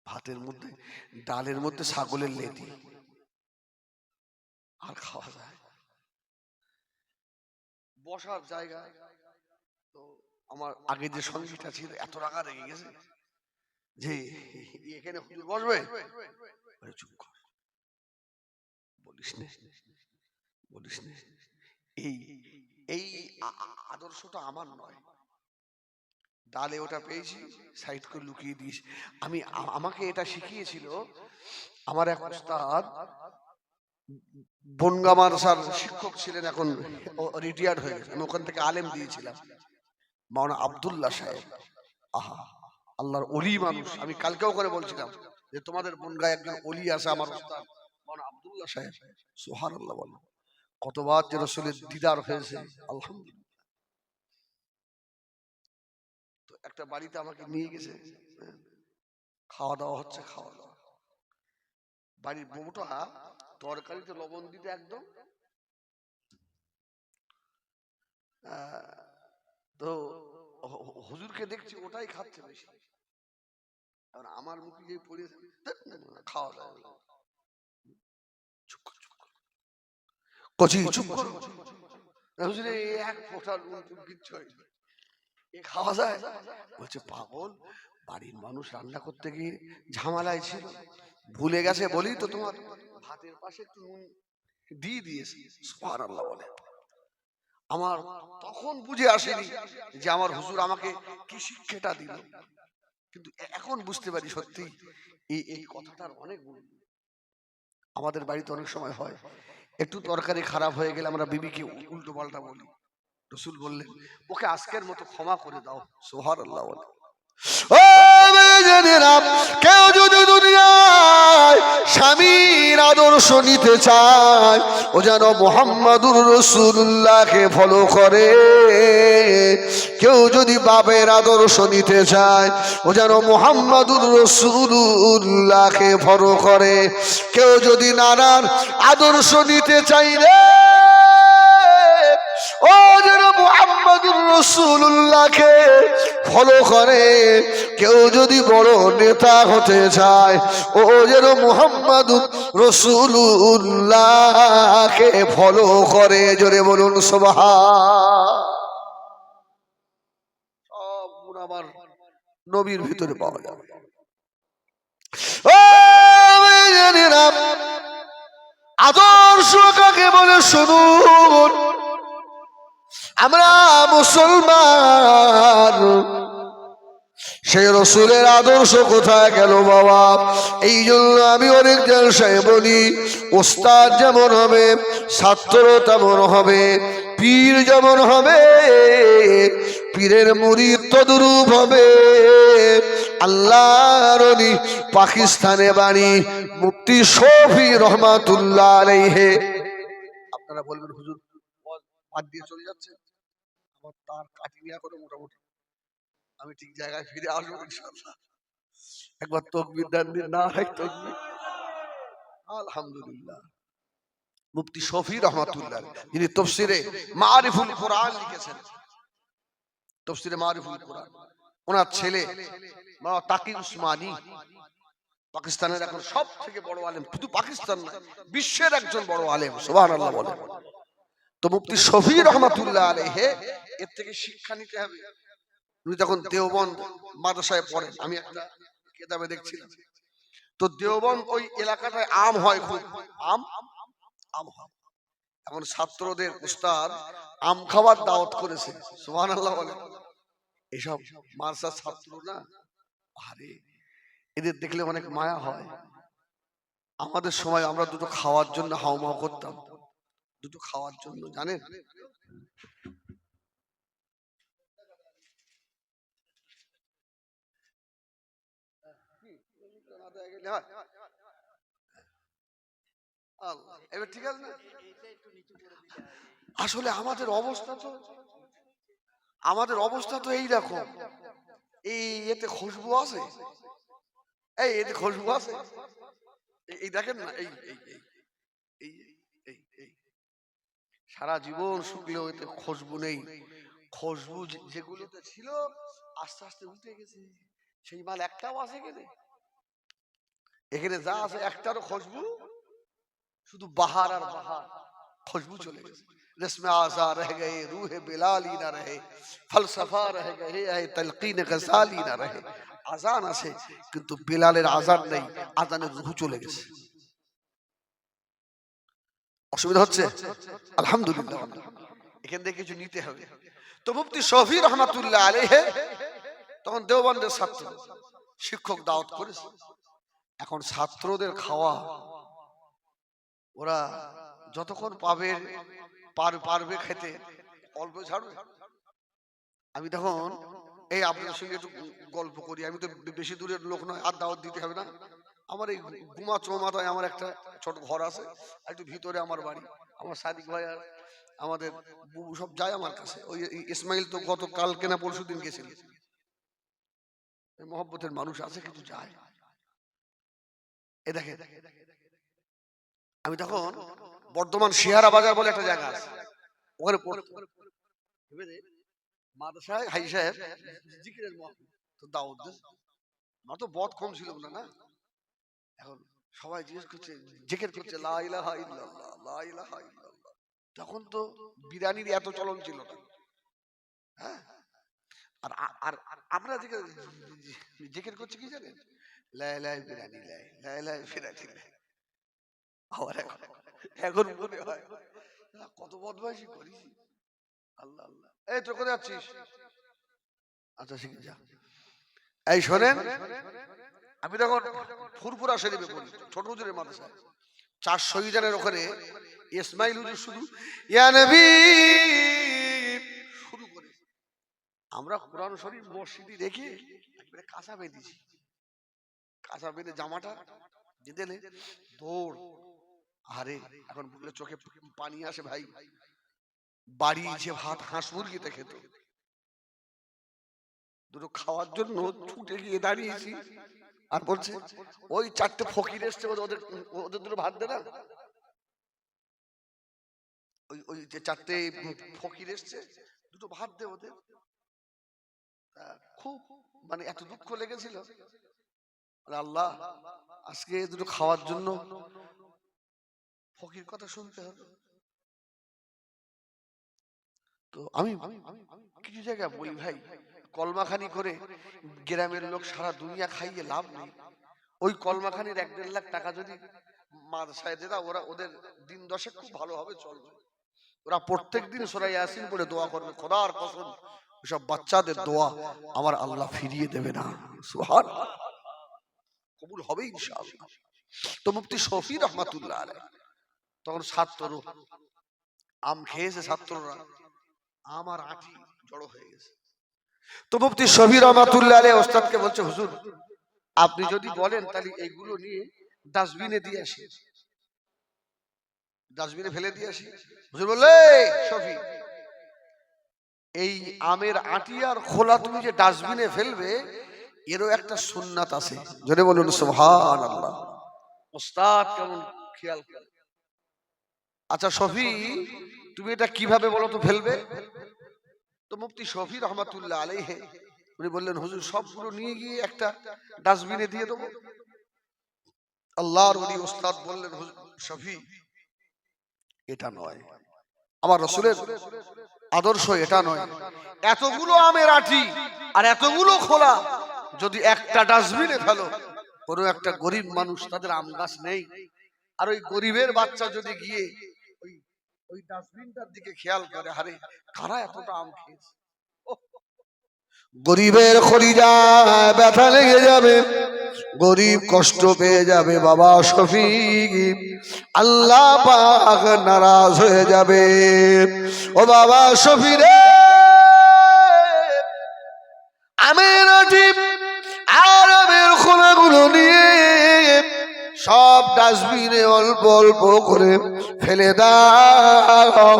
ভাতের মধ্যে ডালের মধ্যে ছাগলের লেটি, আর খাওয়া যায় বসার জায়গা। তো আমার আগে যে সঙ্গীটা ছিল এত রাগা রেগে গেছে যে এখানে হুজুর বসবে, চুপ কর, বলিস না বলিস না। এই এই আদর্শটা আমার নয়। ডালে ওটা পেয়েছি, সাইড করে লুকিয়ে দিস। আমাকে এটা শিখিয়েছিল আমার এক উস্তাদ, বনগা মাদ্রাসার শিক্ষক ছিলেন, এখন রিটায়ার্ড হয়ে গেছে। আমি ওখান থেকে আলেম দিয়েছিলাম, মাওলানা আব্দুল্লাহ সাহেব। আহা, আল্লাহর ওলি মানুষ। আমি কালকেও করে বলছিলাম যে তোমাদের বনগায় একজন ওলি আছে, আমার উস্তাদ মাওলানা আব্দুল্লাহ সাহেব। সুবহানাল্লাহ বলো, কতবার যে রাসূলের দিদার হয়েছে, আলহামদুলিল্লাহ। তো একটা বাড়িতে আমাকে নিয়ে গেছে, খাওয়া দাওয়া হচ্ছে, খাওয়া দাওয়া, বাড়ির বউটা তরকারিতে লবণ দিতে একদম, তো হুজুরকে দেখছি ওটাই খাচ্ছে বেশি, আর আমার মুখে যে পড়েছে খাওয়া দাওয়া, কচি চুপ করো হুজুরে, এক ফোঁটা নুন কিচ্ছু হয়নি, এ খাওয়া যায়? বলছে পাগল, বাড়ির মানুষ রান্না করতে গিয়ে ঝামেলায় ছিল, ভুলে গেছে বলি তো তোমার ভাতের পাশে একটু নুন দিয়ে দিয়েছি। সুবহানাল্লাহ বলে। আমার তখন বুঝে আসেনি যে আমার হুজুর আমাকে কি শিক্ষাটা দিল, কিন্তু এখন বুঝতে পারি সত্যি এই কথাটার অনেক মূল্য। আমাদের বাড়িতে অনেক সময় হয় একটু তরকারি খারাপ হয়ে গেলে আমরা বিবিকে উল্টো পাল্টা বলি, রসুল বললেন ওকে আজকের মতো ক্ষমা করে দাও। সুবহানাল্লাহ বলে। ও মেয়েরা, কেউ যদি দুনিয়ায় স্বামীর আদর্শ নিতে চায়, ও যেন মুহাম্মাদুর রাসূলুল্লাহকে ফলো করে। কেউ যদি বাপের আদর্শ নিতে চায়, ও যেন মুহাম্মাদুর রাসূলুল্লাহকে ফলো করে। কেউ যদি নানার আদর্শ নিতে চাইলে, ও যেন মুহাম্মাদুর রাসূলুল্লাহকে ফলো করে। কেউ যদি বড় নেতা হতে চায়, ও যেন মুহাম্মাদুর রাসূলুল্লাহকে ফলো করে। জোরে বলুন সুবহান। সব গুণ আমার নবীর ভিতরে পাওয়া যাবে। ও মেয়েরা, আদর্শ কাকে বলে শুনুন। আমরা মুসলমান, সেই রসুলের আদর্শ কোথায় গেল বাবা? এই জন্য আমি অনেক জায়গায় বলি, ওস্তাদ যেমন হবে ছাত্র তেমন হবে, পীর যেমন হবে পীরের মুরিদ তদ্রূপ হবে। আল্লাহর ওলি পাকিস্তানে বাড়ি, মুফতি শফি রহমাতুল্লাহ আলাইহি। আপনারা বলবেন হুজুর বাদ দিয়ে চলে যাচ্ছে, আমার তার কাটিনিয়া করে মোটামুটি আমি ঠিক জায়গায় ফিরে আসবো ইনশাআল্লাহ। একবার তাকবীর দেন দিন, না হয় তাকবীর। আলহামদুলিল্লাহ। মুফতি শফি রহমাতুল্লাহ, যিনি তাফসীরে মারিফুল কোরআন লিখেছেন, তাফসীরে মারিফুল কোরআন, ওনার ছেলে মাওলানা তাকি উসমানী পাকিস্তানের এখন সব থেকে বড় আলেম, শুধু পাকিস্তান না বিশ্বের একজন বড় আলেম। সুবহানাল্লাহ বলেন। তো মুফতি শফি রহমাতুল্লাহ আলাইহি এর থেকে শিক্ষা নিতে হবে। উনি তখন দেওবন্দ মাদ্রাসায় পড়েন, আমি একটা কিতাবে দেখছিলাম। তো দেওবন্দ ওই এলাকাটায় আম হয় খুব, আম আম হয়। এখন ছাত্রদের উস্তাদ আম খাওয়ার দাওয়াত করেছে। সুবহানাল্লাহ বলেন। এসব মাদ্রাসার ছাত্র না, আরে এদের দেখলে অনেক মায়া হয়। আমাদের সময় আমরা দুটো খাওয়ার জন্য হাউমাউ করতাম, দুটো খাওয়ার জন্য, জানেন? এবার ঠিক আছে না? আসলে আমাদের অবস্থা তো এইরকম। এই এতে খুশবু আছে, এই এতে খুশবু আছে, এই দেখেন না, এই এই এই এই এই সারা জীবন শুকলেও এতে খুশবু নেই। খুশবু যেগুলোতে ছিল আস্তে আস্তে উঠে গেছে, সেই মাল একটাও আছে এখানে। এখানে যা আছে একটারও খুশবু, শুধু বাহার আর বাহার, খুশবু চলে গেছে। रस्म आज़ा रह गए, रूह बिलाली ना रहे, फलसफा रह गए, तलकीन गजाली ना रहे। আজান আছে কিন্তু বিলালের আজান নেই, আজানের রূহ চলে গেছে। অসুবিধা হচ্ছে? আলহামদুলিল্লাহ, এখান থেকে কিছু নিতে হবে। তো মুফতি শফি রহমাতুল্লাহ আলাইহি তখন দেওবন্দের ছাত্র, শিক্ষক দাওয়াত করেছে। এখন ছাত্রদের খাওয়া, ওরা যতক্ষণ পারবে খেতে, অল্প ছাড়বে। আমি তখন এই আপনার সঙ্গে একটু গল্প করি, আমি তো বেশি দূরের লোক নয়, আর দাওয়াত দিতে হবে না। আমার এই গুমা চৌমাথায় আমার একটা ছোট ঘর আছে, একটু ভিতরে আমার বাড়ি। আমার সাদিক ভাই আর আমাদের বুবু সব যায় আমার কাছে। ওই ইসমাইল তো গত কালকে না পরশু দিন গেছিল, মহব্বতের মানুষ আছে, কিছু যায়। এ দেখে, আমি তখন বর্ধমান শিয়ারা বাজার বলে একটা জায়গা আছে, ওখানে মাদ্রাসায় হাই সাহেব জিকিরের তো দাওয়াত আমার তো বদ কম ছিল না। এখন সবাই জিজ্ঞেস করছে, জিকির করছে লা ইলাহা ইল্লাল্লাহ, লা ইলাহা ইল্লাল্লাহ। তখন তো বিরিয়ানির এত চলন ছিল না। হ্যাঁ, আর আর আমরা জিকির করছি কি জানেন, লা ইলাহা বিরিয়ানি, লা ইলাহা বিরিয়ানি। আবার এখন মনে হয় কত বদমাইশি করি। আল্লাহ আল্লাহ। এই তো কোথায় যাচ্ছিস? আচ্ছা শিখে যা। এই শোনেন, আমি তখন ফুরফুরা শরীফে পড়ি, ছোট হুজুরের মাদ্রাসায় 400 জনের ওখানে ইসমাইল হুজুর শুধু ইয়া নবী শুরু করে, আমরা কোরআন শরীফ মসজিদে রেখে একবারে কাঁচা বেঁধেছি, কাঁচা বেঁধে জামাটা দিদেলে দৌড়। আরে এখন বললে চোখে পানি আসে ভাই, বাড়ি যে ভাত হাঁস মুরগিতে খেত, দুটো খাওয়ার জন্য ছুটে গিয়ে দাঁড়িয়েছি, আর বলছে ওই 4টে ফকির এসছে, ওদের দুটো ভাত দে না। ওই যে 4টে ফকির এসছে, দুটো ভাত দে ওদের। খুব মানে এত দুঃখ লেগেছিল, আল্লাহ আজকে দুটো খাওয়ার জন্য ফকির কথা শুনতে হবে। তো আমি কিছু জায়গায় বলি ভাই, কলমাখানি করে গ্রামের লোক সারা দুনিয়া খাইয়ে লাভ নেই। ওই কলমাখানির 1-1.5 লাখ টাকা যদি মাদ্রাসায় দেয়, ওরা ওদের দিন দশেক খুব ভালোভাবে চলবে। ওরা প্রত্যেকদিন সূরা ইয়াসিন পড়ে দোয়া করবে, খোদার কসম সব বাচ্চাদের দোয়া আমার আল্লাহ ফিরিয়ে দেবে না। সুবহানাল্লাহ, কবুল হবে ইনশাআল্লাহ। তো মুফতি শফি রহমাতুল্লাহ আলাইহি তখন ছাত্র আম খেয়েছে, ছাত্ররা আমার আঁটি জড়ো হয়ে গেছে। তো মুফতি শফি রহমাতুল্লাহ আলাইহি ওস্তাদকে বলছে, হুজুর আপনি যদি বলেন তাহলে এইগুলো নিয়ে ডাস্টবিনে দিয়ে আসি, ডাস্টবিনে ফেলে দিয়ে আসি। হুজুর বললে, শফি এই আমের আঁটি আর খোলা তুমি যে ডাস্টবিনে ফেলবে, এরও একটা সুন্নাত আছে। জোরে বলুন সুবহানাল্লাহ। ওস্তাদ কেমন খেয়াল করে। আচ্ছা শফি তুমি এটা কিভাবে বলো তো ফেলবে? তো মুফতি শফি রহমাতুল্লাহ আলাইহি উনি বললেন, হুজুর সবগুলো নিয়ে গিয়ে একটা ডাস্টবিনে দিয়ে দেবো। আল্লাহর ওলি ওস্তাদ বললেন, হুজুর শফি এটা নয়, আমার রাসূলের আদর্শ এটা নয়। এতগুলো আমের আঁটি আর এতগুলো খোলা যদি একটা ডাস্টবিনে ফেলো, কোনো একটা গরিব মানুষ, তাদের আম গাছ নেই, আর ওই গরিবের বাচ্চা যদি গিয়ে ওই ডাস্টবিনটার দিকে খেয়াল করে, আরে কারা এতটা আম খেয়েছে, গরিবের খলিজায় ব্যথা লেগে যাবে, গরিব কষ্ট পেয়ে যাবে। বাবা শফি আল্লাহ পাক নারাজ হয়ে যাবে। ও বাবা শফি রে, আমের আঁটি আর আমের খোলাগুলো নিয়ে সব ডাস্টবিনে অল্প অল্প করে ফেলে দাও,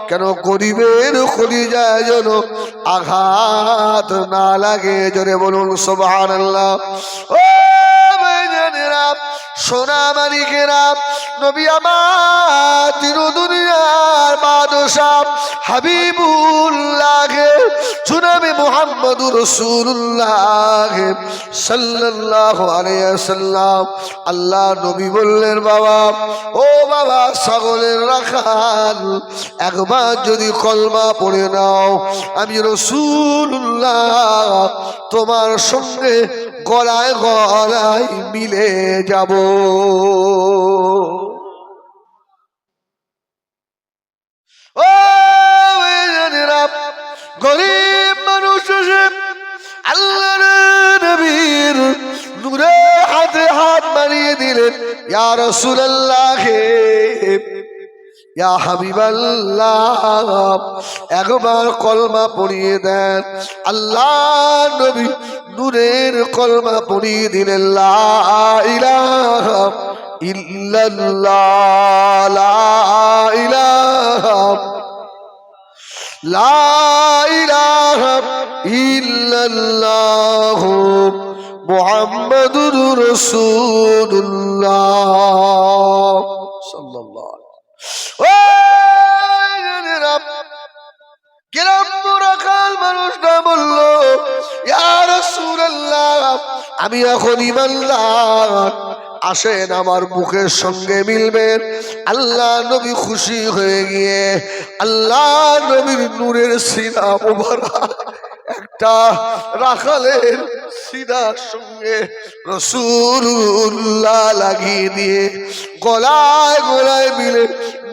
কেন গরিবের খলিজায় যেন আঘাত না লাগে। জোরে বলুন সুবহানাল্লাহ। ও ভাইজানেরা, সোনা মানিকেরা, নবী আমার তিন দুনিয়ার বাদশাহ হাবিবুল্লাহ জনাবে মুহাম্মদুর রাসূলুল্লাহ সাল্লাল্লাহু আলাইহি ওয়াসাল্লাম, আল্লাহ নবী বললেন, বাবা ও বাবা ছাগলের রাখাল, একবার যদি কলমা পড়ে নাও, আমি রাসূলুল্লাহ তোমার সঙ্গে গলায় গলায় মিলে যাব। ও গরিব মানুষ আল্লাহর নবীর নূরে হাতে হাত বাড়িয়ে দিলেন, ইয়া রাসূলুল্লাহ, ইয়া হাবিবাল্লাহ, একবার কলমা পড়িয়ে দেন। আল্লাহ নবী নূরের কলমা পড়িয়ে দিলেন, লা ইলাহা ইল্লাল্লাহ, লা ইলাহা, লা ইলাহা ইল্লাল্লাহ মুহাম্মাদুর রাসূলুল্লাহ সাল্লাল্লাহু আলাইহি ওয়াসাল্লাম। গ্রাম্য রাখাল মানুষটা বলল, ইয়া রাসূলুল্লাহ, আমি এখন ঈমানদার, আসেন আমার মুখের সঙ্গে মিলবেন। আল্লাহ নবী খুশি হয়ে গিয়ে আল্লাহ নবীর নূরের সিনা মোবারক একটা রাখালের সিনার সঙ্গে রাসূলুল্লাহ লাগিয়ে দিয়ে গলায় গলায় মিলে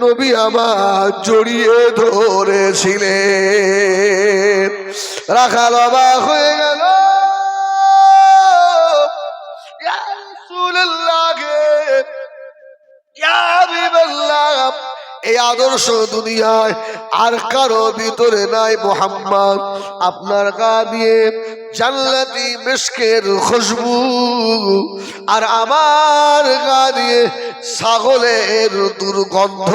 নবী আমার জড়িয়ে ধরেছিলেন। রাখাল অবাক হয়ে গেল, ইয়া রাসূলুল্লাহ গে, ইয়া হাবিবাল্লাহ, এই আদর্শ দুনিয়ায় আর কারো ভিতরে নাই মুহাম্মদ। আপনার গা দিয়ে জান্নাতি মিশকের খুশবু, আর আমার গা দিয়ে ছাগলের দুর্গন্ধ।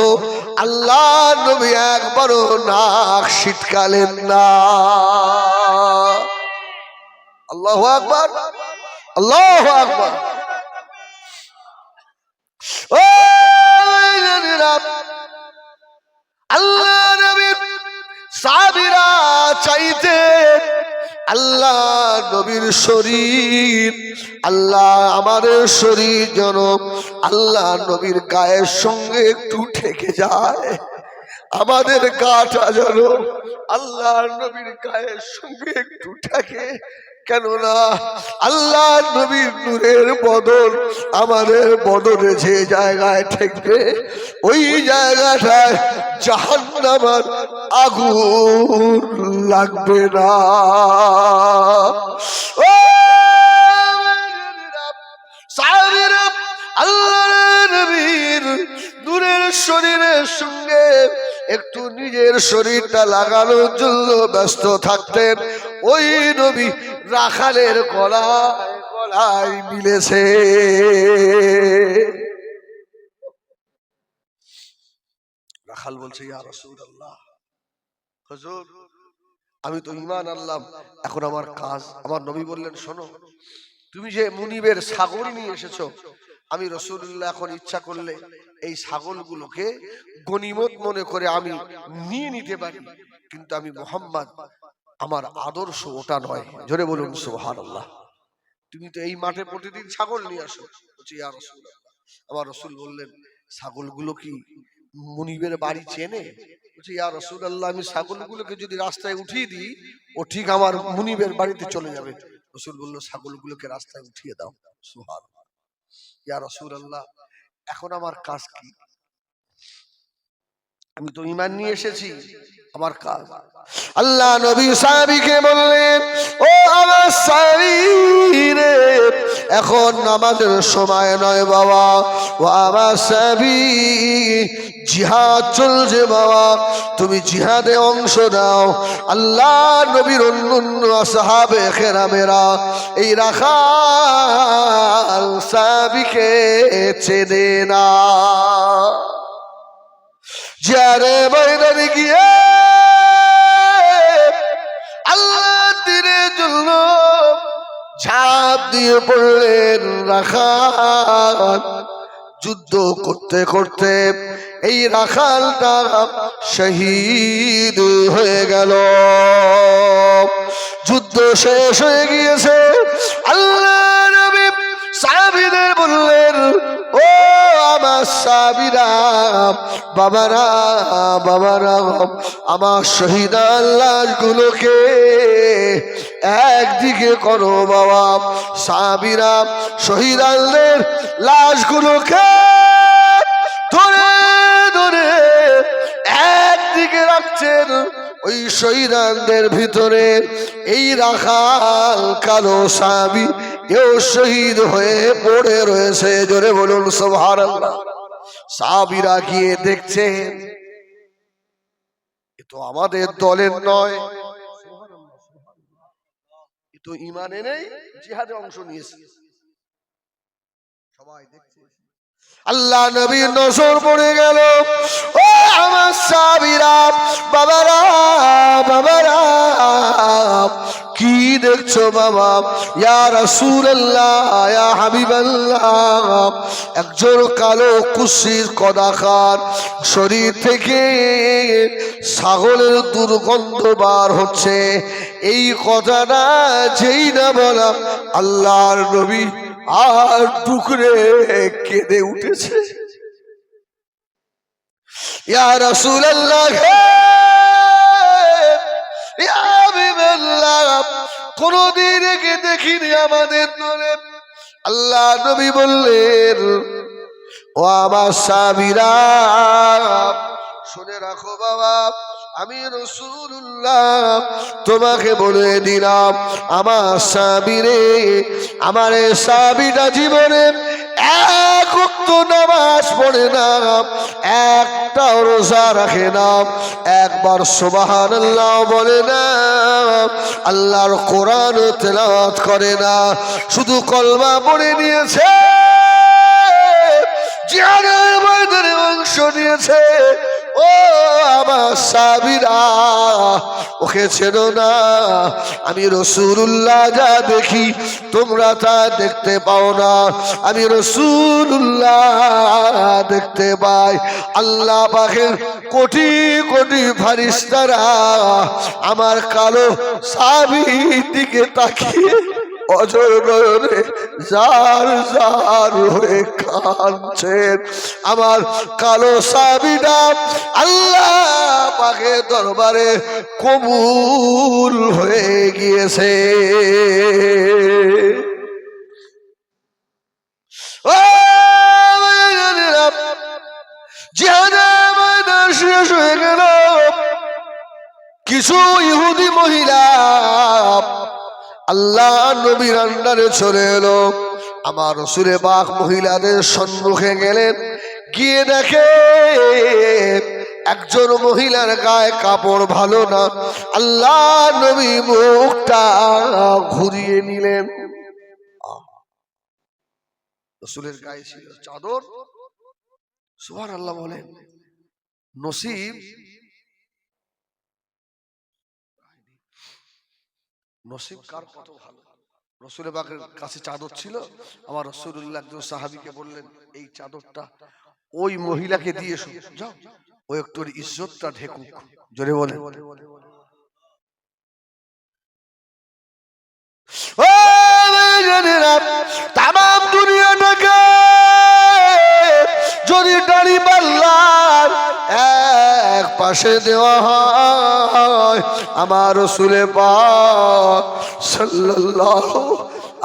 আল্লাহ নবী একবারও নাক শীতকালেন না। আল্লাহু আকবার, আল্লাহু আকবার। ও আল্লাহ নবীর সাহাবীরা চাইতে আল্লাহ নবীর শরীর, আল্লাহ আমাদের শরীর যেন আল্লাহ নবীর গায়ের সঙ্গে একটু ঠেকে যায়, আমাদের গাটা যেন আল্লাহ নবীর গায়ের সঙ্গে একটু ঠেকে। কেননা আল্লাহ নবীর নূরের বদল আমাদের বদলে যে জায়গায় ঠেকবে, ওই জায়গাটায় জাহান্নামের আগুন লাগবে না। ও সাহাবীরা, আল্লাহ নবীর নূরের শরীরের সঙ্গে একটু নিজের শরীরটা লাগানোর জন্য ব্যস্ত থাকতেন। ওই নবী রাখালের গলায় গলায় মিলেছে। রাখাল বলছে, ইয়া রাসূলুল্লাহ, হুজুর আমি তো ঈমান আনলাম, এখন আমার কাজ। আমার নবী বললেন, শোনো, তুমি যে মুনিবের ছাগল নিয়ে এসেছো, আমি রাসূলুল্লাহ এখন ইচ্ছা করলে এই ছাগলগুলোকে গনিমত মনে করে আমি নিয়ে নিতে পারি, কিন্তু আমি মুহাম্মদ, আমার আদর্শ ওটা নয়। জোরে বলুন সুবহানাল্লাহ। তুমি তো এই মাঠে প্রতিদিন ছাগল নিয়ে আসো। বলছি, ইয়া রাসূলুল্লাহ। আমার রাসূল বললেন, ছাগলগুলো কি মুনিবের বাড়ি চেনে? বলছি, ইয়া রাসূলুল্লাহ, আমি ছাগলগুলোকে যদি রাস্তায় উঠিয়ে দিই, ও ঠিক আমার মুনিবের বাড়িতে চলে যাবে। রাসূল বলল, ছাগলগুলোকে রাস্তায় উঠিয়ে দাও। সুবহানাল্লাহ। ইয়া রাসূলুল্লাহ, এখন আমার কাজ কি? আমি তো ঈমান নিয়ে এসেছি, আমার কাজ। আল্লাহ নবী সাহাবীকে বললেন, ও আমার সাহাবী রে, এখন নামাজের সময় নয় বাবা। ও আমার সাহাবী, জিহাদ চলছে বাবা, তুমি জিহাদে অংশ নাও। আল্লাহ নবীর অন্যান্য সাহাবে কেরামেরা এই রাখাল সাহাবীকে চেনে না। যারে ময়দানে গিয়ে আল্লাহ দিনের জন্য ঝাঁপ দিয়ে পড়লেন রাখাল। যুদ্ধ করতে করতে এই রাখালটা শহীদ হয়ে গেল। যুদ্ধ শেষ হয়ে গিয়েছে। আল্লাহ নবী সাহাবীদের বললেন, ও আমার সাহাবীরা, বাবারা বাবারা, আমার শহীদ লাশগুলোকে একদিকে করো বাবা। সাহাবীরা শহীদদের লাশগুলোকে ধরে ধরে একদিকে রাখছেন। ওই শহীদদের ভিতরে এই রাখাল কালো সাহাবী এও শহীদ হয়ে পড়ে রয়েছে। জোরে বলুন সুবহানাল্লাহ। সাহাবীরা গিয়ে দেখছেন, এ তো আমাদের দলের নয়, এ তো ঈমানে নেই, জিহাদে অংশ নিয়েছে। সবাই দেখছে। আল্লাহ নবীর নজর পড়ে গেল, ও আমার সাহাবীরা, বাবারা বাবারা, কি দেখছো বাবা? ইয়া রাসূলুল্লাহ, ইয়া হাবিবাল্লাহ, একজন কালো কুশির কদাকার শরীর থেকে ছাগলের দুর্গন্ধ বার হচ্ছে। এই কথাটা যেই না বলা, আল্লাহর নবী আর টুকরে কেঁদে উঠেছে। ইয়া রাসূলুল্লাহ, ইয়া হাবিবাল্লাহ, কোনদিন একে দেখিনি আমাদের দলে। আল্লাহ নবী বললেন, ও আমার সাহাবীরা, শুনে রাখো বাবা, আমি রাসূলুল্লাহ তোমাকে বলে দিলাম, আমার সাহাবীরে, আমার এই সাহাবীটা জীবনে এক ওয়াক্ত নামাজ পড়ে না, একটা রোজা রাখে না, একবার সুবহানাল্লাহ বলে না, আল্লাহর কোরআন তেলাওয়াত করে না, শুধু কলমা পড়ে নিয়েছে, জিহাদের ময়দানে অংশ নিয়েছে। ও আমার সাহাবীরা, ওকে চেনো না? আমি রাসূলুল্লাহ যা দেখি তোমরা তা দেখতে পাও না, আমি রাসূলুল্লাহ দেখতে পাই। আল্লাহ পাকের কোটি কোটি ফেরেশতারা আমার কালো সাহাবীর দিকে তাকিয়ে অজর নয়নে জার জার হয়ে কাঁদছেন। আমার কালো সাহাবীটা আল্লাহ পাকের দরবারে কবুল হয়ে গিয়েছে। জিহাদের ময়দান শেষ হয়ে গেল। কিছু ইহুদি মহিলা আল্লাহ নবীর আন্ডারে চলে এলো। আমার রাসূলে পাক মহিলাদের সম্মুখে গেলেন, গিয়ে দেখে একজন মহিলার গায়ে কাপড় ভালো না। আল্লাহ নবী মুখটা ঘুরিয়ে নিলেন। রাসূলের গায়ে ছিল চাদর। সুবহানাল্লাহ বলেন। নসিব নসিব কার কত ভালো। রাসূলের পাকের কাছে চাদর ছিল। আমার রাসূলুল্লাহ একজন সাহাবীকে বললেন, এই চাদরটা ওই মহিলাকে দিয়ে এসো, যাও, ও একটু ইজ্জতটা ঢেকুক। জোরে বলে। ও জানেরা, তামাম দুনিয়াটাকে যদি দাড়ি পাল্লার এক পাশে দেওয়া হয়, আমার রাসূলে পাক সাল্লাল্লাহু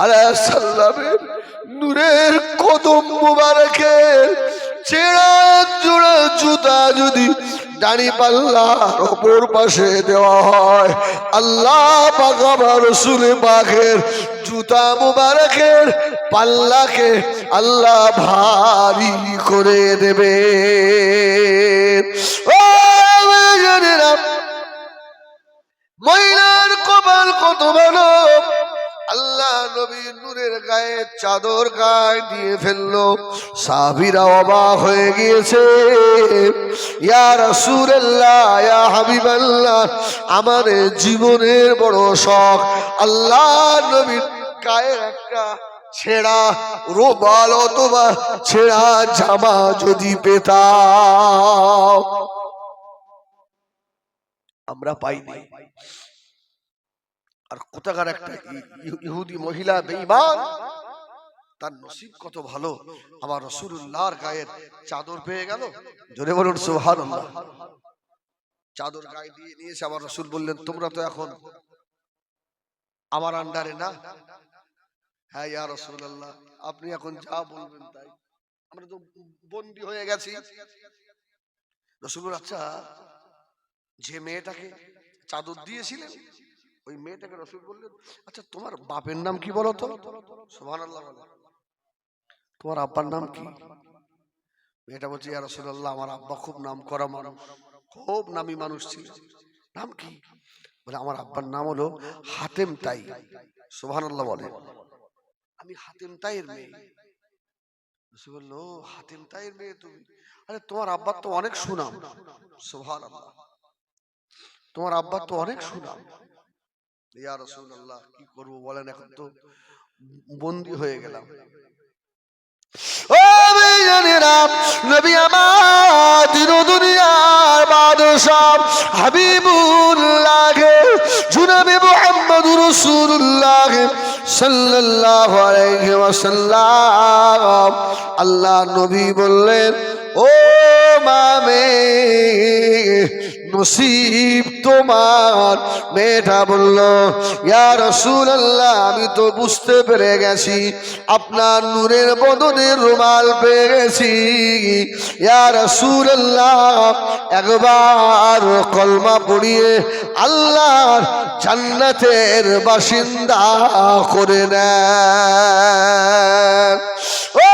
আলাইহি সাল্লামের নূরের কদম মুবারকের ছেঁড়া এক জোড়া জুতা যদি দাড়ি পাল্লার অপর পাশে দেওয়া হয়, আল্লাহ পাক আমার রাসূলে পাকের জুতা মুবারকের পাল্লাকে আল্লাহ ভারী করে দেবে। ও জানেরা, মহিলার কপাল কত ভালো। আল্লাহ নবীর নূরের গায়ে চাদর গায়ে দিয়ে ফেললো। সাহাবীরা অবাক হয়ে গিয়েছে। ইয়া রাসূলুল্লাহ, ইয়া হাবিবাল্লাহ, আমার জীবনের বড় শখ আল্লাহ নবীর গায়ে একটা ছেঁড়া রোমাল অথবা ছেঁড়া জামা যদি পেতাম। আমরা পাইনি। আর কোথাকার একটা ইহুদি মহিলা বেঈমান, তার নসিব কত ভালো, আমার রাসূলুল্লাহর গায়ের চাদর পেয়ে গেল। জোরে বলুন সুবহানাল্লাহ। চাদর গায়ে দিয়ে নিয়েছে। আমার রাসূল বললেন, তোমরা তো এখন আমার আন্ডারে না? হ্যাঁ ইয়া রাসূলুল্লাহ, আপনি এখন যা বলবেন তাই, আমরা তো বন্দী হয়ে গেছি। রাসূল, আচ্ছা, যে মেয়েটাকে চাদর দিয়েছিলেন ওই মেয়েটাকে রাসূল বললেন, আচ্ছা তোমার বাপের নাম কি বলো তো? সুবহানাল্লাহ বলে। তোমার আব্বার নাম কি? মেয়েটা বলছে, ইয়া রাসূলুল্লাহ, আমার আব্বা খুব নাম করা মানুষ, খুব নামী মানুষ ছিল। নাম কি? বলে, আমার আব্বার নাম হলো হাতেম তাই। সুবহানাল্লাহ বলে। আমি হাতেম তাইয়ের মেয়ে। রাসূল বলল, হাতেম তাইয়ের মেয়ে তুমি? আরে তোমার আব্বার তো অনেক সুনাম। সুবহানাল্লাহ, তোমার আব্বার তো অনেক সুনাম। ইয়া রাসূলুল্লাহ কি করব বলেন, এখন তো বন্দী হয়ে গেলাম। ও ভাইজানেরা, নবী আমার দিন দুনিয়ার বাদশা হাবিবুল্লাহ জনাবে মুহাম্মদুর রাসূলুল্লাহ সাল্লাল্লাহু আলাইহি ওয়াসাল্লাম, আল্লাহ নবী বললেন, ও মামে নসিব তোমার। মেয়েটা বলল, ইয়া রাসূলুল্লাহ, আমি তো বুঝতে পেরে গেছি আপনার নূরের বদনে রুমাল পেয়ে গেছি। ইয়া রাসূলুল্লাহ, একবার কলমা পড়িয়ে আল্লাহর জান্নাতের বাসিন্দা করে নেন। ও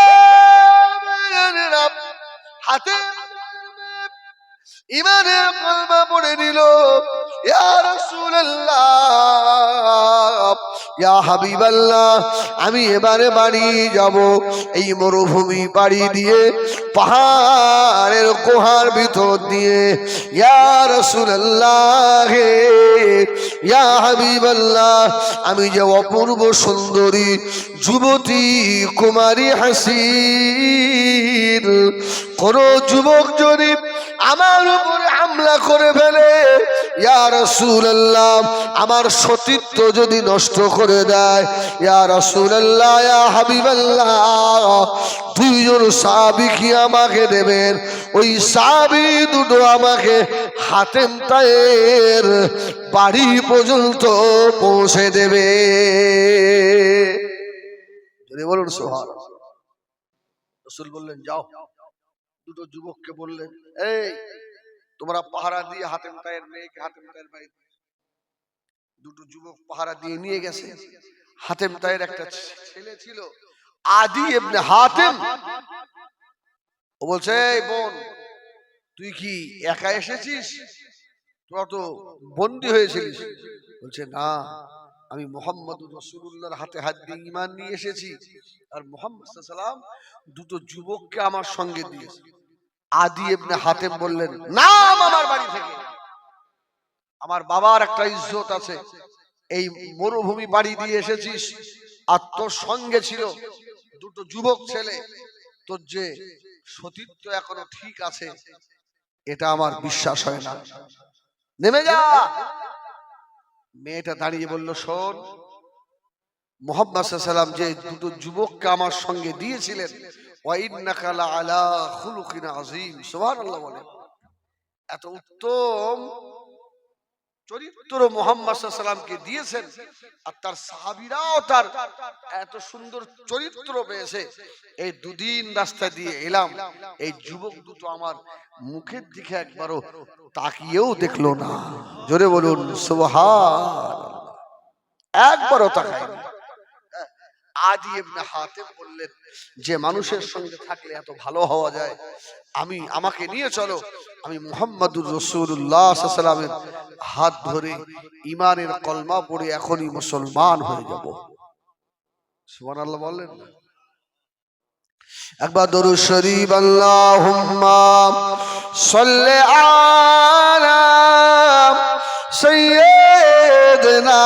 হাতে ইমানের কলমা পড়ে নিল। ইয়া রাসূলুল্লাহ, ইয়া হাবিবাল্লাহ, আমি এবারে বাড়ি যাব। এই মরুভূমি পাড়ি দিয়ে পাহাড়ের গুহার ভিতর দিয়ে, ইয়া রাসূলুল্লাহ, ইয়া হাবিবাল্লাহ, আমি যে অপূর্ব সুন্দরী যুবতী কুমারী হাসিন, কোন যুবক যদি আমার উপরে হামলা করে ফেলে, ইয়া রাসূলুল্লাহ, আমার সতীত্ব যদি নষ্ট করে দেয়, ইয়া রাসূলুল্লাহ, ইয়া হাবিবাল্লাহ, দুইজন সাহাবী কি আমাকে দেবেন? ওই সাহাবী দুটো আমাকে হাতেম তায়ের বাড়ি পর্যন্ত পৌঁছে দেবে। যদি বলুন সুবহানাল্লাহ। রাসূল বললেন, যাও। দুটো যুবককে বললেন, এই তোমরা পাহারা দিয়ে হাতেম তায়ের মেয়েকে হাতেম তায়ের বাড়ি। দুটো যুবক পাহারা দিয়ে নিয়ে গেছে। হাতেম তায়ের একটা ছেলে ছিল, আদি ইবনে হাতেম। ও বলছে, এই বোন, তুই কি একা এসেছিস? তোরা তো বন্দী হয়েছিলিস। বলছে, না, আমি মুহাম্মদুর রাসূলুল্লাহর হাতে হাত দিয়ে ঈমান নিয়ে এসেছি, আর মুহাম্মদ সাল্লাল্লাহু আলাইহি ওয়াসাল্লাম দুটো যুবককে আমার সঙ্গে দিয়েছে। আদি ইবনে হাতেম বললেন, নাম আমার বাড়ি থেকে, আমার বাবার একটা ইজ্জত আছে, এই মরুভূমি বাড়ি দিয়ে এসেছিস, আর তোর সঙ্গে ছিল দুটো যুবক ছেলে, তোর যে সতীত্ব এখনো ঠিক আছে, এটা আমার বিশ্বাস হয় না, নেমে যা। মেয়েটা দাঁড়িয়ে বলল, শোন, মুহাম্মদ সাল্লাল্লাহু আলাইহি ওয়াসাল্লাম যে দুটো যুবককে আমার সঙ্গে দিয়েছিলেন, ওয়া ইন্নাকা লা আলা খুলুকিন আযীম, সুবহানাল্লাহ বলেন। এত উত্তম চরিত্র মুহাম্মদ সাল্লাল্লাহু আলাইহি ওয়াসাল্লামকে দিয়েছেন, আর তার সাহাবীরাও তার এত সুন্দর চরিত্র পেয়েছে। এই দুদিন রাস্তা দিয়ে এলাম, এই যুবক দুটো আমার মুখের দিকে একবারও তাকিয়েও দেখলো না। জোরে বলুন সুবহানাল্লাহ। একবারও তাকায়নি। আদি ইবনে হাতেম বললেন, যে মানুষের সঙ্গে থাকলে এত ভালো হওয়া যায়, আমাকে নিয়ে চলো, আমি মুহাম্মদুর রাসূলুল্লাহ সাল্লাল্লাহু আলাইহি ওয়াসাল্লামের হাত ধরে ঈমানের কলমা পড়ে এখনই মুসলমান হয়ে যাব। সুবহানাল্লাহ বললেন না? একবার দরুদ শরীফ, আল্লাহুম্মা সাল্লি আলা সাইয়্যিদিনা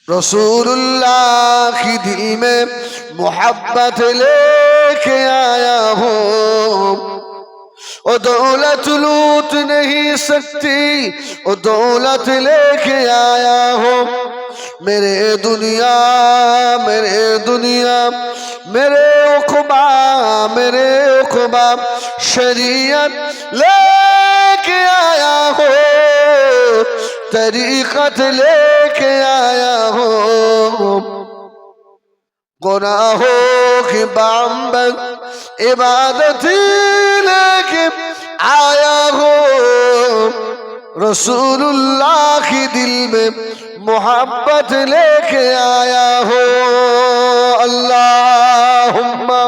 रसूलुल्लाह की दिल में मोहब्बत लेके आया हूँ, ओ दौलत लूट नहीं सकती, ओ दौलत लेके आया हूँ। मेरे दुनिया मेरे दुनिया मेरे उक़बा शरीयत लेके आया हूँ, तरीक़त लेके आया हूँ, गुनाहों की बामबद इबादत लेके आया हूँ, रसूलुल्लाह की दिल में मोहब्बत लेके आया हूँ। अल्लाहुम्मा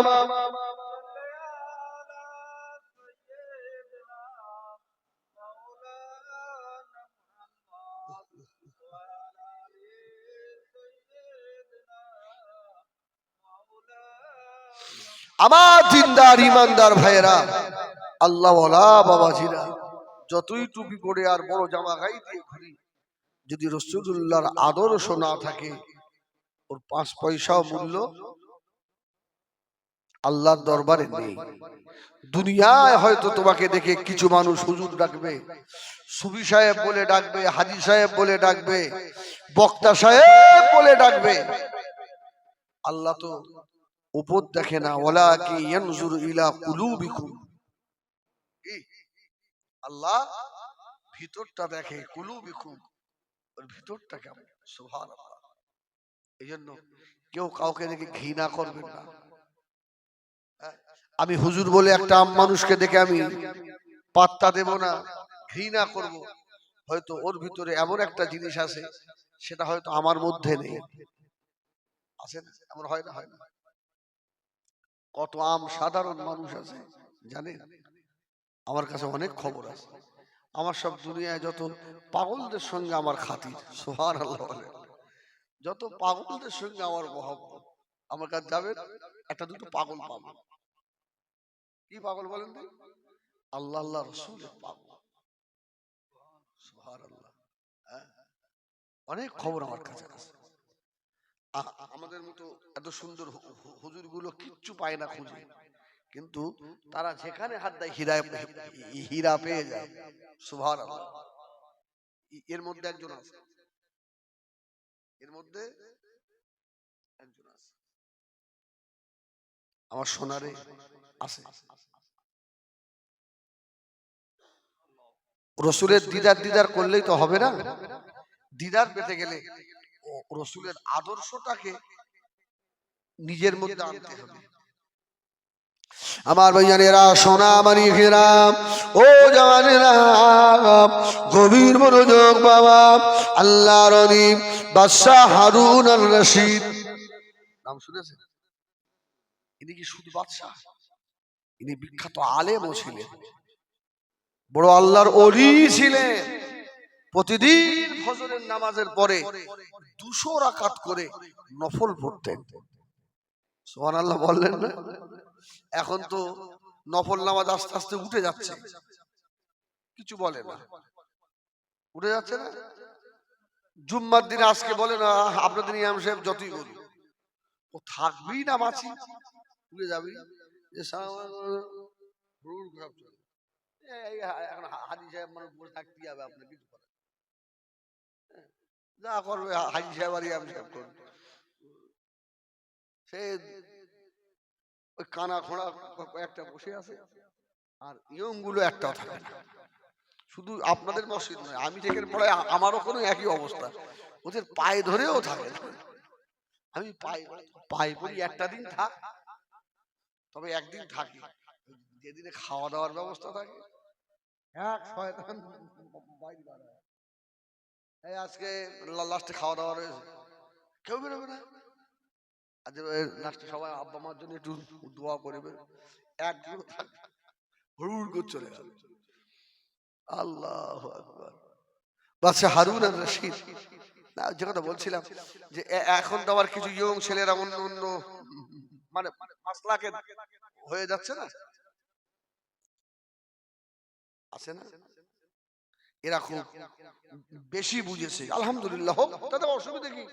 আমার দিনদার ইমানদার ভাইয়েরা, আল্লাহওয়ালা বাবাজিরা, যতই টুপি পরে আর বড় জামা গায়ে দিয়ে ঘুরি, যদি রাসূলুল্লাহর আদর্শ না থাকে, ওর 5 পয়সাও মূল্য আল্লাহর দরবারে নেই। দুনিয়ায় হয়তো তোমাকে দেখে কিছু মানুষ হুজুর ডাকবে, সুফি সাহেব বলে ডাকবে, হাজী সাহেব বলে ডাকবে, বক্তা সাহেব বলে ডাকবে। আল্লাহ তো উপর দেখে না, ওয়ালাকিন ইয়ানজুরু ইলা কুলুবিকুম। আল্লাহ ভিতরটা দেখে, কুলুবিকুম, ওর ভিতরটা কেমন। সুবহানাল্লাহ। এইজন্য কেউ কাউকে দেখে ঘৃণা করবেন না। আমি হুজুর বলে একটা মানুষকে দেখে আমি পাত্তা দেব না, ঘৃণা করব। হয়তো ওর ভিতরে এমন একটা জিনিস আছে, সেটা হয়তো আমার মধ্যে নেই। আছে না? এমন হয় না? হয় না? কত সাধারণ মানুষ আছে জানেন? আমার কাছে অনেক খবর আছে। আমার সব দুনিয়ায় যত পাগলদের সঙ্গে আমার খাতির, সুবহানাল্লাহ বলে, যত পাগলদের সঙ্গে আমার মহব্বত। আমার কাছে যাবেন, একটা দুটো পাগল পাবেন। কি পাগল বলেন তো? আল্লাহ আল্লাহ রাসূলের পাগল। সুবহানাল্লাহ। অনেক খবর আমার কাছে আছে। আমাদের মতো এত সুন্দর হুজুর গুলো কিচ্ছু পায় না খুঁজে, কিন্তু তারা যেখানে হাত দেয় হীরা পেয়ে যায়। সুবহানাল্লাহ। এর মধ্যে একজন আছে, এর মধ্যে একজন আছে, আমার সোনারে আছে। রসুলের দিদার দিদার করলেই তো হবে না। দিদার পেতে গেলে রসুলের আদর্শটাকে নিজের মধ্যে আনতে হবে। আমার ভাইজানেরা, সোনা মানিকেরা, ও জওয়ানেরা, গভীর মনোযোগ বাবা। আল্লাহর ওলি বাদশাহ হারুন আর রশিদ নাম শুনেছেন? ইনি কি শুধু বাদশাহ? ইনি বিখ্যাত আলেমও ছিলেন, বড় আল্লাহর ওলি ছিলেন। প্রতিদিন ফজরের নামাজের পরে 200 রাকাত করে নফল পড়তেন। সুবহানাল্লাহ বললেন না? এখন তো নফল নামাজ আস্তে আস্তে উঠে যাচ্ছে, কিছু বলে না, উঠে যাচ্ছে না। জুম্মার দিন আজকে বলে না, আপনাদের ইমাম সাহেব যতই বলুন, ও থাকবেই না, মাছি উঠে যাবি। এখন হাজি সাহেব মানুষ বসে থাকতে হবে, আপনার কিছু করে যা করবে হাজি সাহেব আর ইমাম সাহেব করবে। সে ওই কানা খোঁড়া কয়েকটা বসে আছে, আর ইয়ং গুলো একটাও থাকে না। শুধু আপনাদের মসজিদ নয়, আমি যেখানে পড়াই আমারও কোনো একই অবস্থা, ওদের পায়ে ধরেও থাকে না। আমি পায়ে পড়ি, একটা দিন থাক, তবে একদিন থাকি, যেদিনে খাওয়া দাওয়ার ব্যবস্থা থাকে। এক শয়তান এই আজকে লাস্টে খাওয়া দাওয়া রয়েছে, কেউ বেরোবে না। আজ লাস্টে সবাই আব্বা মার জন্য একটু দোয়া করবে, একদিন থাকবে, হুড় করে চলে গেল। আল্লাহু আকবার। বাদশাহ হারুন আর রশিদ, যে কথা বলছিলাম, যে এখন তো আবার কিছু ইয়ং ছেলেরা অন্য অন্য মানে মাসলাকে হয়ে যাচ্ছে না, আছে না? এরা খুব বেশি বুঝেছে, আলহামদুলিল্লাহ, হোক, তাতে অসুবিধা কি?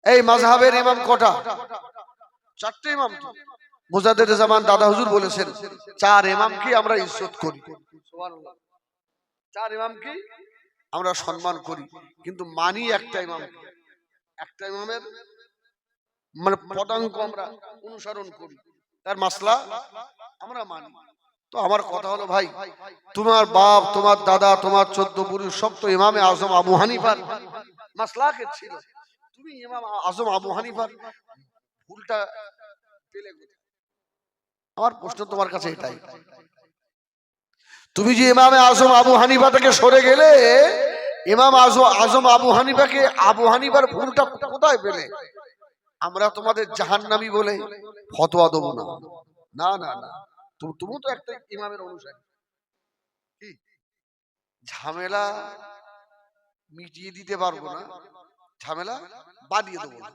এই মাযহাবের ইমাম কটা? 4টে ইমাম তো। মুজাদ্দিদ জামান দাদা হুজুর বলেছেন, 4 ইমামকে আমরা ইজ্জত করি। সুবহানাল্লাহ। 4 ইমামকে আমরা সম্মান করি, কিন্তু মানি একটা ইমাম। একটা ইমামের মানে পদাঙ্ক আমরা অনুসরণ করি, তার মাসলা আমরা মানি। তো আমার কথা হলো, ভাই, তোমার বাপ, তোমার দাদা, তোমার 14 পুরুষ সব তো ইমামে আজম আবু হানিফার মাসলাকে ছিল। তুমি ইমাম আজম আবু হানিফার ভুলটা পেলে কোথায়? আমার প্রশ্ন তোমার কাছে এটাই, তুমি যে ইমামে আজম আবু হানিফা থেকে সরে গেলে, ইমাম আজম আবু হানিফার ভুলটা কোথায় পেলে? আমরা তোমাদের জাহান্নামী বলে ফতোয়া দেবো না, না না না। তুমি তো একটা ইমামের অনুসারী, কি ঝামেলা মিটিয়ে দিতে পারবো না, ঝামেলা বাড়িয়ে দেবো না,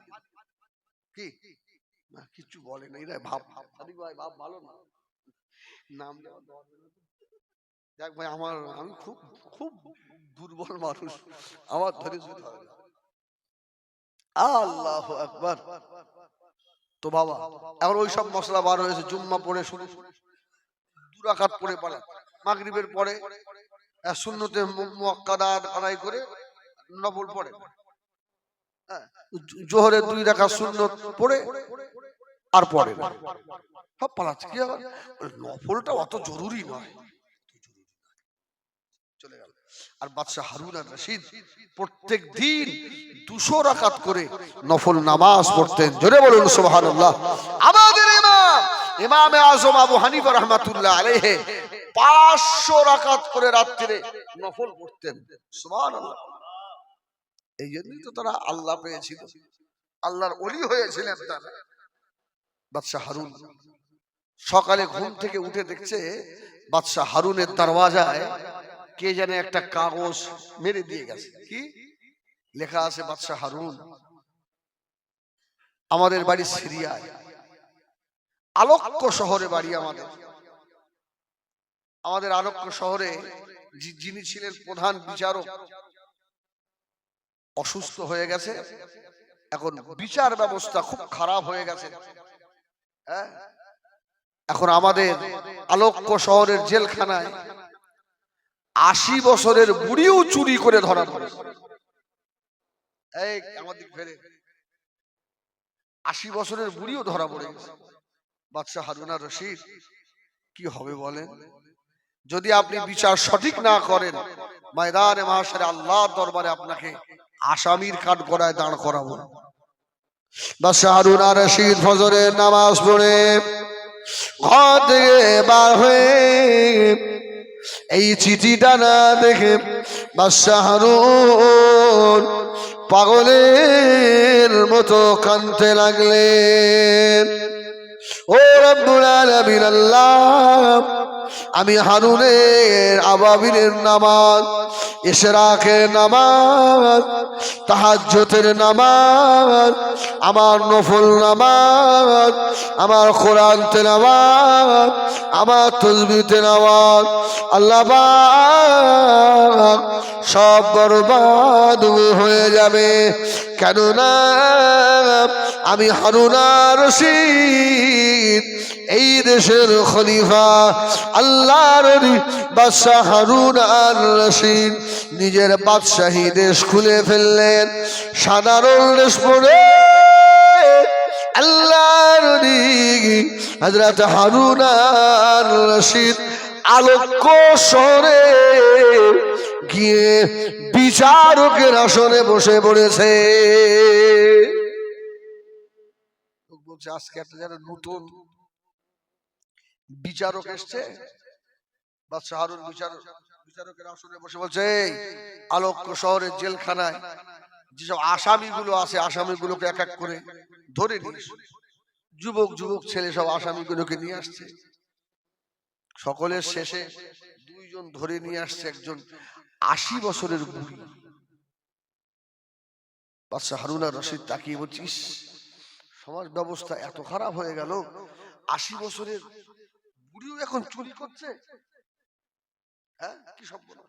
কি কিছু বলে না এরা, ভাব ভাই ভাব ভালো না, নাম দেওয়া দেখ ভাই, আমি খুব খুব দুর্বল মানুষ, আমার ধরে যেতে হবে না। আল্লাহু আকবার। তো বাবা এখন ওই সব মশলা বার হয়েছে, জুম্মা পড়ে শুরু, 2 রাকাত পড়ে পালা, মাগরিবের পরে সুন্নতে মুআক্কাদাত আদায় করে নফল পড়ে, জোহরে 2 রাকাত সুন্নত পড়ে আর পড়ে না, সব পালাচ্ছে। কি হবে, নফলটা অত জরুরি নয়, চলে গেল। আর বাদশাহ হারুন আর রশিদ প্রত্যেক দিন 200 রাকাত করে নফল নামাজ পড়তেন। জোরে বলুন সুবহানাল্লাহ। আমাদের ইমামে আযম আবু হানিফা রাহমাতুল্লাহ আলাইহি 500 রাকাত করে রাত্রিরে নফল পড়তেন। সুবহানাল্লাহ। এই জন্যই তো তারা আল্লাহ পেয়েছিল, আল্লাহর ওলি হয়েছিলেন তারা। বাদশাহ হারুন সকালে ঘুম থেকে উঠে দেখছে বাদশাহ হারুনের দরওয়াজায় কে জানে একটা কাগজ মেরে দিয়ে গেছে। কি লেখা আছে, বাদশাহ হারুন আমাদের বাড়ি সিরিয়ায়, আলোক্য শহরে বাড়ি আমাদের আলোক্য শহরে যিনি ছিলেন প্রধান বিচারক অসুস্থ হয়ে গেছে, এখন বিচার ব্যবস্থা খুব খারাপ হয়ে গেছে। এখন আমাদের আলোক্য শহরের জেলখানায় 80 বছরের বুড়িও চুরি করে ধরা পড়েছে। এই আমাদের ফেরে 80 বছরের বুড়িও ধরা পড়ে গেছে। বাদশাহ হারুন আর রশিদ কি হবে বলেন? যদি আপনি বিচার সঠিক না করেন, ময়দানে মাহশারে আল্লাহর দরবারে আপনাকে আসামির কাঠগড়ায় দাঁড় করাবো। বাদশাহ হারুন আর রশিদ ফজরের নামাজ পড়ে ঘর থেকে বার হয়ে এই চিঠিটা না দেখে বাদশাহ হারুন পাগলের মতো কাঁদতে লাগলেন। ও রব্বুল আলামিন আল্লাহ, আমি হারুনের আবাবিলের নামাজ, ইশরাকের নামাজ, তাহাজ্জুদের নামাজ, আমার নফল নামাজ, আমার কোরআন তেলাওয়াত, আমার তাসবিহ তেলাওয়াত, আল্লাহ পাক সব বরবাদ হয়ে যাবে। কেননা আমি হারুন আর রশিদ এই দেশের খলিফা, আল্লাহর বাদশাহ হারুন আর রশিদ নিজের বাদশাহী দেশ খুলে ফেললেন, সাধারণ দেশ পড়ে আল্লাহর হযরত হারুন আর রশিদ আলোক্য শহরে গিয়ে বিচারকের আসনে বসে পড়েছে। বলছে আজকে একটা যেন নতুন বিচারক এসছে। বাদশাহ হারুন বিচারকের আসনে বসে বলছে, আলোক্য শহরের জেলখানায় যেসব আসামিগুলো আছে, আসামিগুলোকে এক এক করে ধরে নিয়ে, যুবক ছেলে সব আসামিগুলোকে নিয়ে আসছে। সকলের শেষে 2 জন ধরে নিয়ে আসছে, একজন 80 বছরের বুড়ি। বাদশাহ হারুন আর রশিদ তাকিয়ে বলছিস, সমাজ ব্যবস্থা এত খারাপ হয়ে গেল, 80 বছরের বুড়িও এখন চুরি করছে। হ্যাঁ, কি সব বলো।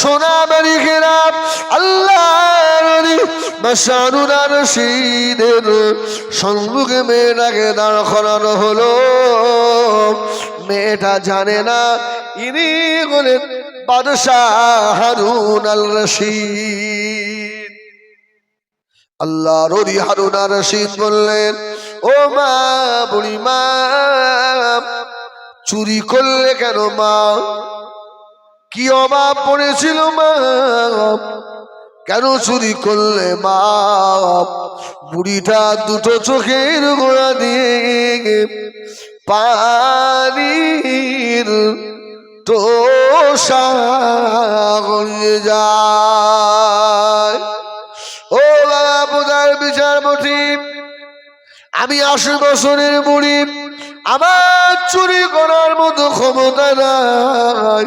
সোনা বাড়ি খেলাম আল্লাহ বাদশাহ আর রশিদের সম্মুখে মেয়েটাকে দাঁড় করানো হলো। মেয়েটা জানে না ইনি হলেন বাদশাহ হারুন আল রশিদ। আল্লাহর ওলি হারুন আর রশিদ বললেন, ও মা, বুড়ি মা, চুরি করলে কেন মা? কি অভাব পড়েছিল মা? কেন চুরি করলে মা? বুড়িটা 2টো চোখের গোড়া দিয়ে পানির তোষা হয়ে যায়। ও বাবা পূজার বিচারপতি, আমি 80 বছরের বুড়ি, আমার চুরি করার মতো ক্ষমতা নাই।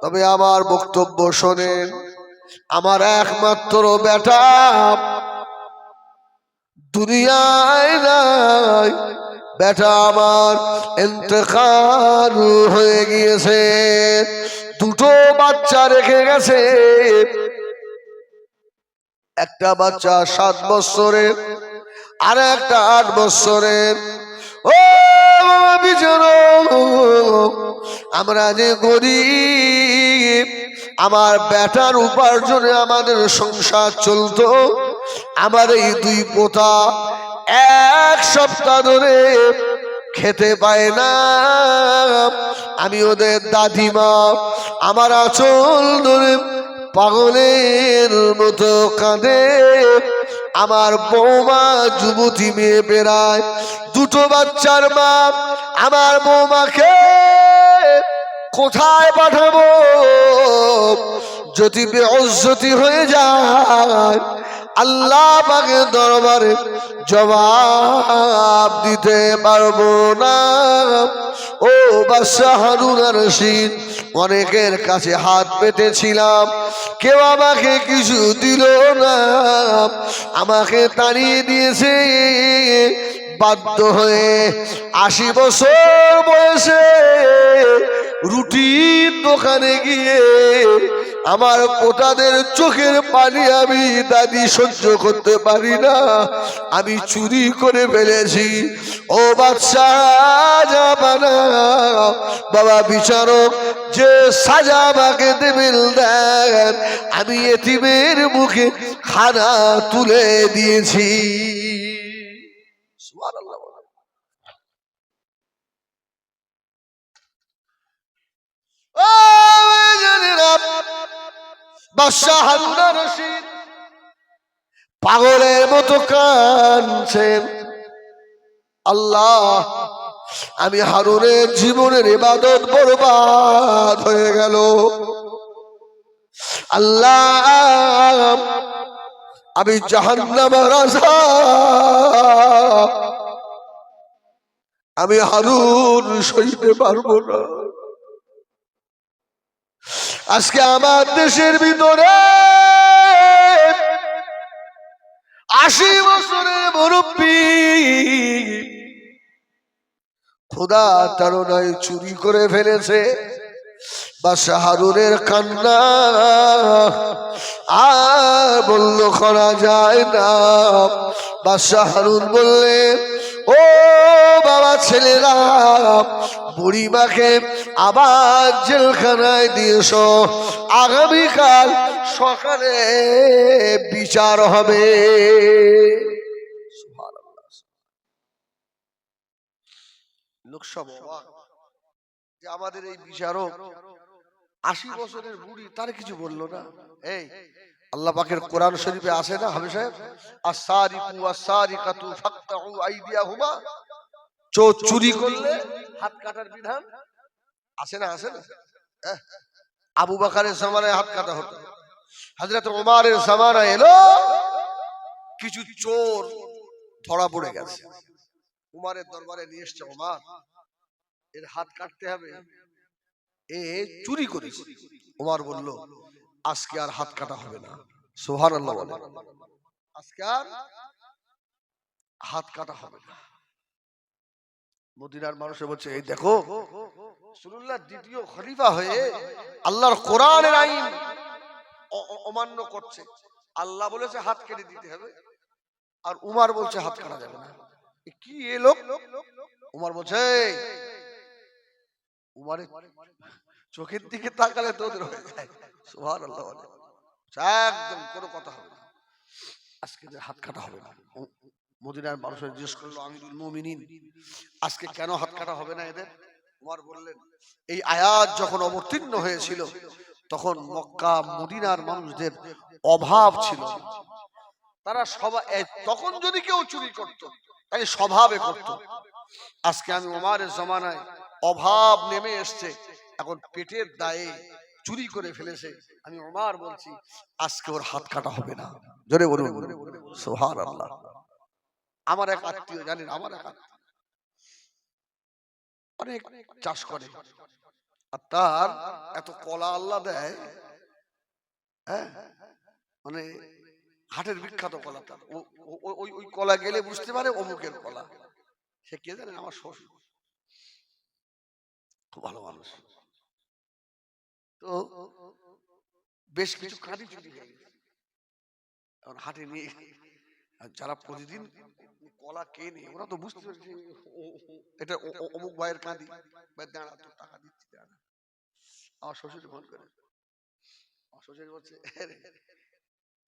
তবে আমার বক্তব্য শোনেন, আমার একমাত্র বেটা দুনিয়ায় নাই, বেটা আমার ইন্তেকাল হয়ে গিয়েছে। দুটো বাচ্চা রেখে গেছে, একটা বাচ্চা 7 বছরের আর একটা 8 বছরের। ও বিচরো, আমরা যে গরিব, আমার বেটার উপার্জনে আমাদের সংসার চলতো। আমার এই 2 পোতা 1 সপ্তাহ ধরে খেতে পায় না। আমি ওদের দাদিমা আমার আঁচল ধরে পাগলের মতো কাঁদে। আমার বৌমা যুবতী মেয়ে বেড়ায়, 2টো বাচ্চার মা। আমার বৌমাকে কোথায় পাঠাবো? যদি বেইজ্জতি হয়ে যায়, আল্লাহ পাকের দরবারে জবাব দিতে পারবো না। ও বাদশা হারুন আর রশিদ, অনেকের কাছে হাত পেতেছিলাম, কেউ আমাকে কিছু দিল না, আমাকে তাড়িয়ে দিয়েছে। বাধ্য হয়ে 80 বছর বয়সে রুটির দোকানে গিয়ে আমার পোতাদের চোখের পানি আমি দাদি সহ্য করতে পারি না, আমি চুরি করে ফেলেছি। ও বাদশা জামানা, বাবা বিচারক যে সাজা আমাকে দেবেন দেন, আমি এতিমের মুখে খানা তুলে দিয়েছি। সুবহানাল্লাহ। ও জানেরা, বাদশা হারুন আর রশিদ পাগলের মতো কাঁদছেন। আল্লাহ, আমি হারুনের জীবনের ইবাদত বরবাদ হয়ে গেল। আল্লাহ, আমি জাহান্নামের আযাব আমি হারুন সইতে পারবো না। আজকে আমার দেশের ভিতরে 80 বছরের মুরব্বী খোদা তাড়নায় চুরি করে ফেলেছে। বাদশা হারুনের কান্না আর বলল করা যায় না। বাদশা হারুন বললেন, ও বাবা ছেলেরা, বুড়িমাকে আবার জেলখানায় দিয়েছ, আগামীকাল সকালে বিচার হবে। লোকসভা যে আমাদের এই বিচারক 80 বছরের বুড়ি, তার কিছু বললো না। এই আল্লাহ পাকের কোরআন শরীফে আছে না হাবিব সাহেব, আস-সারিকু ওয়াস-সারিকাতু ফাকতাউ আইদিয়াহুমা, চোর চুরি করলে হাত কাটার বিধান আছে না? আছে না? আবু বকরের জামানায় হাত কাটা হতো, হযরত ওমরের জামানায় এলো, কিছু চোর ধরা পড়ে গেছে, উমারের দরবারে নিয়ে এসছে, ওমর এর হাত কাটতে হবে, এ চুরি করেছে। ওমর বলল, আজকে আর হাত কাটা হবে না। সুবহানাল্লাহ বলে, আজকে আর হাত কাটা হবে না। মদিনার মানুষ বলছে, এই দেখো রাসূলুল্লাহ দ্বিতীয় খলিফা হয়ে আল্লাহর কোরআনের আইন অমান্য করছে। আল্লাহ বলেছে হাত কেটে দিতে হবে, আর উমর বলছে হাত কাটা যাবে না। কি এ লোক? উমর বলছে, উমরের চোখের দিকে তাকালে তোদের হয়ে যায়। সুবহানাল্লাহ বলে, একদম কোনো কথা হবে না, আজকে হাত কাটা হবে না। মদিনার মানুষের জিজ্ঞেস করলো, আমিরুল মুমিনিন, আজকে কেন হাত কাটা হবে না এদের? উমর বললেন, এই আয়াত যখন অবতীর্ণ হয়েছিল তখন মক্কা মদিনার মানুষদের অভাব ছিল, তারা সবাই তখন যদি কেউ চুরি করত তাই স্বভাবে করত। আজকে আমি ওমরের জামানায় অভাব নেমে এসছে, এখন পেটের দায়ে চুরি করে ফেলেছে, আমি ওমর বলছি আজকে ওর হাত কাটা হবে না। জোরে বলুন সুবহানাল্লাহ। আমার এক আত্মীয়, জানেন, আমার এক আত্মীয় অনেক চাষ করে, আর তার এত কলা আল্লাহ দেয়, হ্যাঁ, মানে হাটের বিখ্যাত কলা তার, ও ওই কলা গেলে বুঝতে পারে অমুকের কলা। সে কে জানেন? আমার শ্বশুর, খুব ভালো মানুষ। তো বেশ কিছু কাঁদি চুরি হয়ে গেছে, এখন হাটে নিয়ে যারা প্রতিদিন কলা কেনে ওরা তো বুঝতে পারছে এটা অমুক ভাইয়ের কাঁদি, দাঁড়া তোর টাকা দিচ্ছি দাঁড়া। আমার শ্বশুর ফোন করে, আমার শ্বশুর বলছে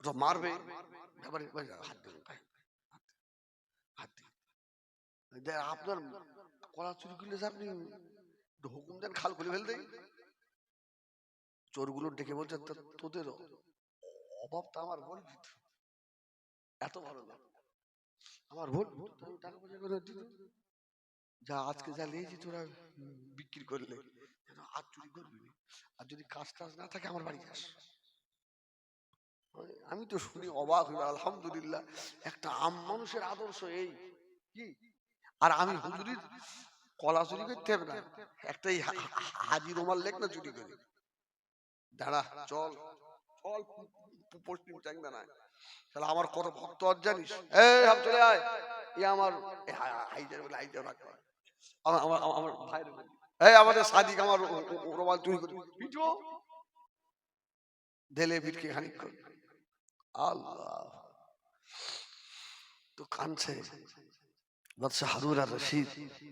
ওটা মারবে, হাত দিন হাত দিন, আপনার কলা চুরি করলে আপনি হুকুম দেন খাল খুলে ফেলতে। চোরগুলো ডেকে বলছে তোদের অভাব তো আমার বলবি, এত ভালো না আমার ভোট, টাকা পয়সা করে যা আজকে যা নিয়েছি তোরা বিক্রি করলে আর চুরি করবি, আর যদি কাজ টাজ না থাকে আমার বাড়ি যাস। আমি তো শুনি অবাক হই, আলহামদুলিল্লাহ একটা আম মানুষের আদর্শ এই কি। আর আমি হুজুরির কলা চুরি করতে হবে না, একটাই হাজি রুমাল লেখ না চুরি করি, দাঁড়া চল চল পশ্চিম চাংদা না। তাহলে আমার কত ভক্ত আর জানিস, এই হাম চলে আয়, এ আমার হাইজার বলে হাইজার রাখ, আমার ভাই এই আমাদের সাদিক আমার রুমাল চুরি করে পিটো ঢেলে ভিটকে খানিক কর। আল্লাহ তো কাঁদছে। বাদশাহ হারুন আর রশিদ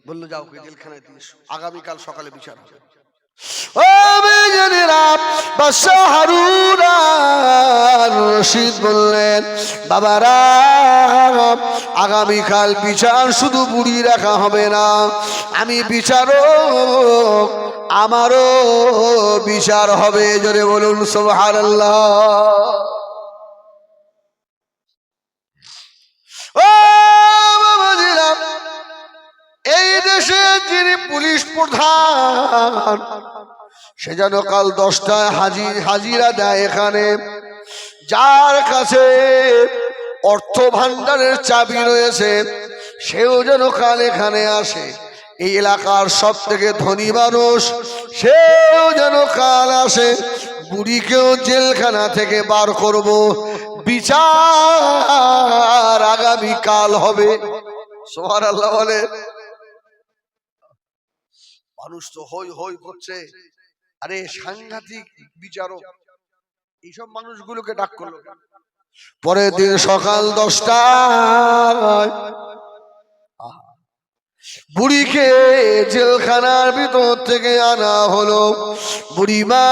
বলল যাও ওকে জেলখানায় দিয়ে এসো, আগামীকাল সকালে বিচার হবে। ও বেজানেরা, বাদশাহ হারুন আর রশিদ বললেন বাবারা আগামীকাল বিচার শুধু বুড়ি রাখা হবে না, আমি বিচারক, আমারও বিচার হবে। জোরে বলুন সুবহানাল্লাহ। ও বাবাজিরা, এই দেশে যিনি পুলিশ প্রধান সে যেন কাল 10টায় হাজিরা দেয় এখানে, যার কাছে অর্থ ভান্ডারের চাবি রয়েছে সেও যেন কাল এখানে আসে, এই এলাকার সব থেকে ধনী মানুষ সেও যেন কাল আসে, বুড়িকেও জেলখানা থেকে বার করব, বিচার আগামী কাল হবে। সুবহানাল্লাহ বলে। মানুষ তো হই হই করছে, আরে সাংঘাতিক বিচারক, এইসব মানুষগুলোকে ডাক করলো। পরের দিন সকাল 10টায় বুড়িকে জেলখানার ভিতর থেকে আনা হলো। বুড়ি মা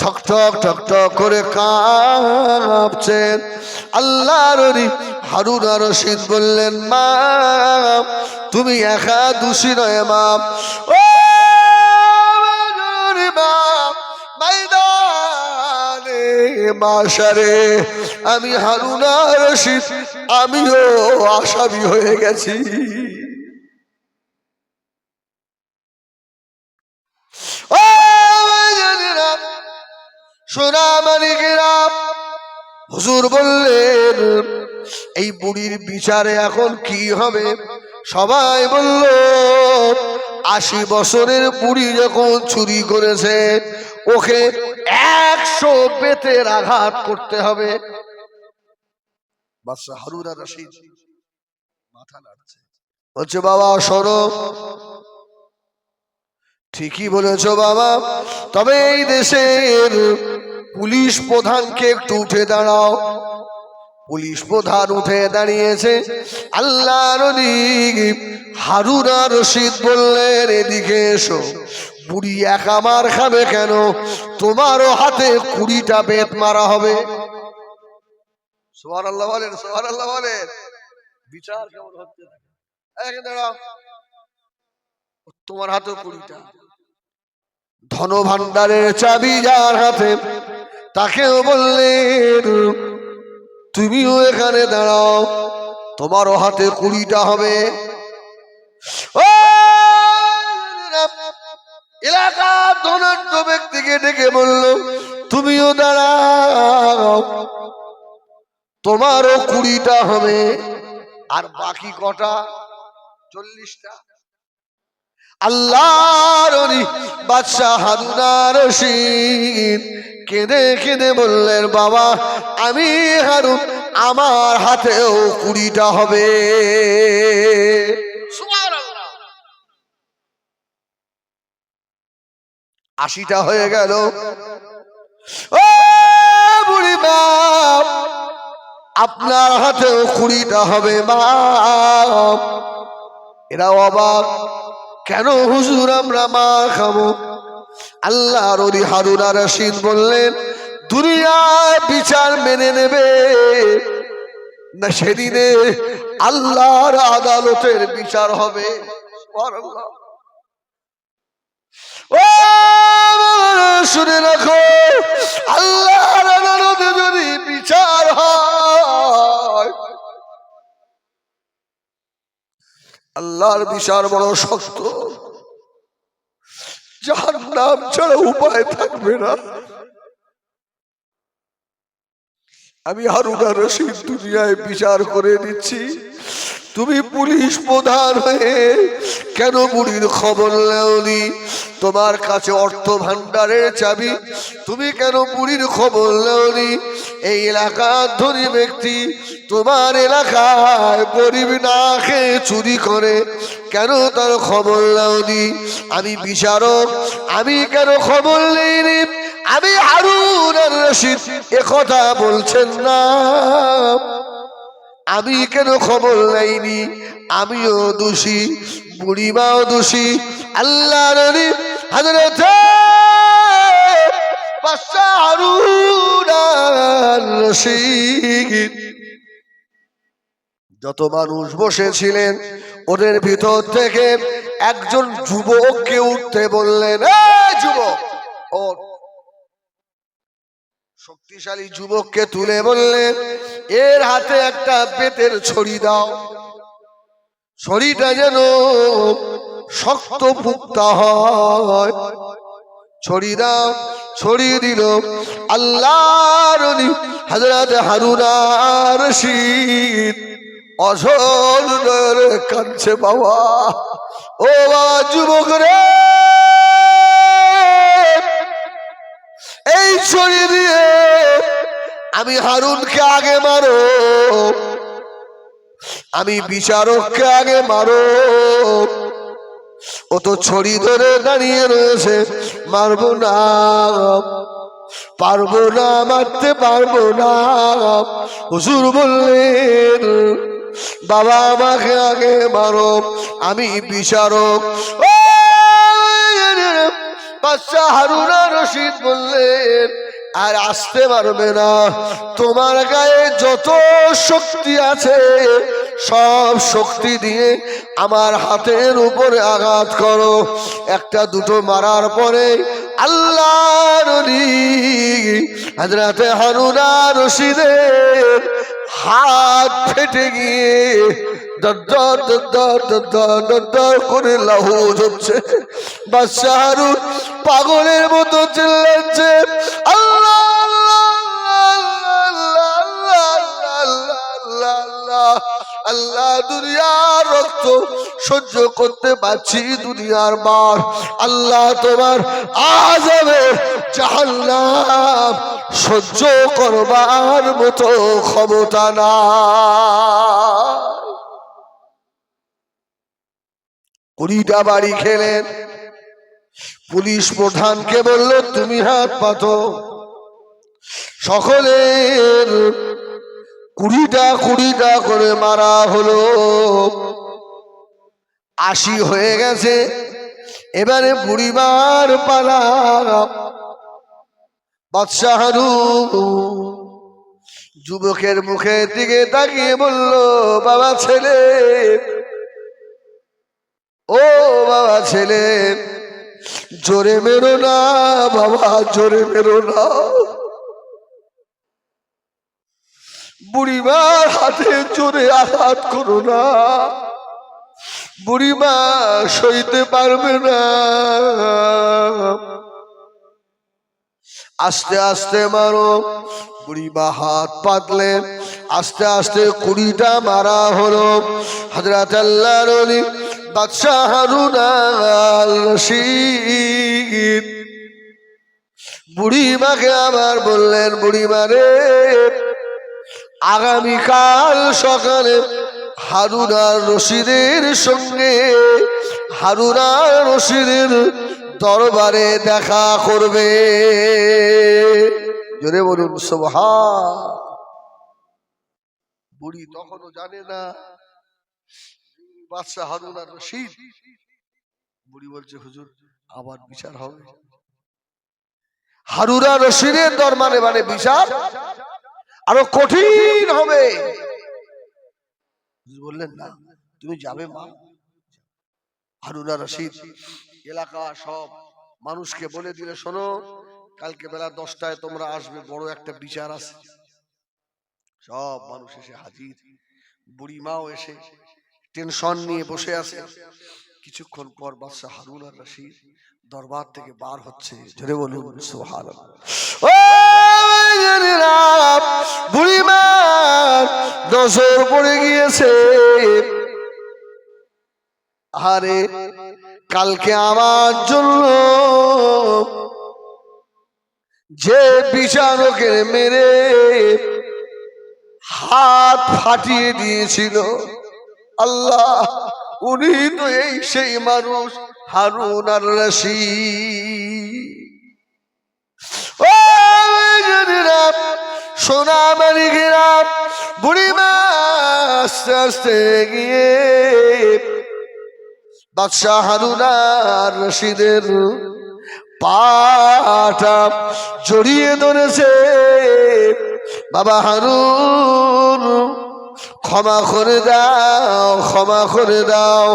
ঠক ঠক ঠক ঠক করে কাঁপছেন। আল্লাহর ওলি হারুন আর রশিদ বললেন মা তুমি একা দোষী নয় মা, ও ময়দানে মাশারে আমি হারুন আর রশিদ আমিও আসামি হয়ে গেছি। ও জানেরা সোনা মানিকেরা, হুজুর বললেন এই বুড়ির বিচারে এখন কি হবে? সবাই বলল 80 বছরের বুড়ি যখন চুরি করেছে ওকে 100 বেতের আঘাত করতে হবে। বাদশাহ হারুন আর রশিদ মাথা নাড়ছে, বলছে বাবা শোনো, ঠিকই বলেছো বাবা, তবে এই দেশের পুলিশ প্রধানকে একটু উঠে দাঁড়াও। পুলিশ প্রধান উঠে দাঁড়িয়েছে। আল্লাহর ওলি হারুন আর রশিদ বললেন এদিকে এসো। বুড়ি একা মার খাবে কেন? তোমারও হাতে 20টা বেত মারা হবে। সুবহানাল্লাহ বলেন, সুবহানাল্লাহ বলেন। বিচার কেমন হচ্ছে? দাঁড়াও, তোমার হাতে 20টা। ধন ভান্ডারের চাবি যার হাতে তাকেও বললেন তুমিও এখানে দাঁড়াও, তোমারও হাতে 20টা হবে। ও এলাকার ধনাঢ্য ব্যক্তিকে ডেকে বলল তুমিও দাঁড়াও, তোমারও 20টা হবে। আর বাকি কটা? 40টা। আল্লাহর ওলি বাদশাহ হারুন আর রশিদ কেঁদে কেঁদে বললেন বাবা আমি হারুন আমার হাতেও 20টা হবে। 80টা হয়ে গেল। ও বুড়ি মা, আপনার হাতেও 20টা হবে মা। এরা অবাক, কেন হুজুর আমরা মা খাবো? আল্লাহর ওলি হারুন আর রশিদ বললেন, দুনিয়ার বিচার মেনে নেবে না সেদিনে আল্লাহর আদালতের বিচার হবে। সুবহানাল্লাহ। ও শুনে রাখো, আল্লাহর আদালতে যদি বিচার হয়, আল্লাহর বিচার বড় শক্ত, জাহান্নাম ছাড়া উপায় থাকবে না। আমি হারুন আর রশিদ দুনিয়ায় বিচার করে দিচ্ছি, তুমি পুলিশ প্রধান হয়ে কেন বুড়ির খবর নেওনি? তোমার কাছে অর্থ ভান্ডারের চাবি, তুমি কেন বুড়ির খবর নেওনি? এই এলাকার ধনী ব্যক্তি তোমার এলাকায় গরিব না খেয়ে চুরি করে, কেন তার খবর নেওনি? আমি বিচারক, আমি কেন খবর নেইনি? আমি হারুন আর রশিদ একথা বলছেন না, আমি কেন খবর নেইনি? আমিও দোষী, বুড়িমাও দোষী। আল্লাহ নবী হযরত বাদশা হারুন আর রশিদ যত মানুষ বসেছিলেন ওদের ভিতর থেকে একজন যুবককে উঠতে বললেন। এই যুবক, ওঠ। শক্তিশালী যুবককে তুলে বললেন, এর হাতে একটা বেতের ছড়ি দাও, ছড়িটা যেন শক্ত পুক্তা হয়। ছড়ি দাও। ছড়ি দিল। আল্লাহর ওলি হযরত হারুন আর রশিদ অঝর নয়নে কাঁদছে। বাবা, ও বাবা যুবক রে, এই ছড়ি দিয়ে আমি হারুনকে আগে মারো, আমি বিচারককে আগে মারো। ও তো ছড়ি ধরে দাঁড়িয়ে রয়েছে, মারবো না, পারবো না, মারতে পারবো না। হুজুর বললেন, বাবা আমাকে আগে মারো, আমি বিচারক। বাদশা হারুন আর রশিদ বললেন, আর আসতে পারবে না, তোমার গায়ে যত শক্তি আছে সব শক্তি দিয়ে আমার হাতের উপরে আঘাত করো। একটা দুটো মারার পরে আল্লাহর ওলি হযরত হারুন আর রশিদের হাত ফেটে গিয়ে দর দর দর দর করে লাহুজ হচ্ছে। বাদশা হারুন পাগলের মতো চিল্লাচ্ছে, আল্লাহ আল্লাহ, দুনিয়ার রক্ত সহ্য করতে পারছি, দুনিয়ার মার। আল্লাহ তোমার আযাবে জাহান্নাম সহ্য করবার মতো ক্ষমতা না। 20টা বাড়ি খেলেন। পুলিশ প্রধানকে বলল, তুমি হাত পাতো। সকলের 20টা করে মারা হলো। 80 হয়ে গেছে। এবারে বুড়িমার পালা। বাদশা হারুন যুবকের মুখের দিকে তাকিয়ে বলল, বাবা ছেলে, ও বাবা ছেলে, জোরে মেরো না বাবা, জোরে মেরো না। বুড়িমার হাতে জোরে আঘাত করো না, বুড়িমা সইতে পারবে না। আস্তে আস্তে মারো। বুড়িমা হাত পাতলেন। আস্তে আস্তে 20টা মারা হলো। হযরত আল্লাহর ওলি বাদশা হারুন আর রশিদ বুড়িমাকে আবার বললেন, বুড়িমা রে, আগামীকাল সকালে হারুন আর রশিদের সঙ্গে হারুন আর রশিদের দরবারে দেখা করবে। জোরে বলুন সুবহান। বুড়ি তখনও জানে না বাদশাহ হারুন আর রশিদ। বুড়ি বলছে হুজুর আবার বিচার হবে। হারুন আর রশিদের দরবারে মানে বিচার আরো কঠিন হবে। বললেন না তুমি যাবে মা। হারুন আর রশিদ এলাকা সব মানুষকে বলে দিলে শোনো কালকে বেলা 10টায় তোমরা আসবে, বড় একটা বিচার আছে। সব মানুষ এসে হাজির। বুড়ি মাও এসে টেনশন নিয়ে বসে আছে। কিছুক্ষণ পর বাদশাহ হারুন আর রশিদ দরবার থেকে বার হচ্ছে। জোরে বলুন সুবহানাল্লাহ। ও বুড়ি মা নজর পড়ে গিয়েছে, আরে কালকে আমার জন্য যে বিচারকের মেরে হাত ফাটিয়ে দিয়েছিল, আল্লাহ উনি তো এই সেই মানুষ হারুন আর রশিদ। ও সোনা মানিকেরা, বুড়িমা আস্তে আস্তে গিয়ে বাদশাহ হারুন আর রশিদের পাটা জড়িয়ে ধরেছে। বাবা হারুন ক্ষমা করে দাও, ক্ষমা করে দাও।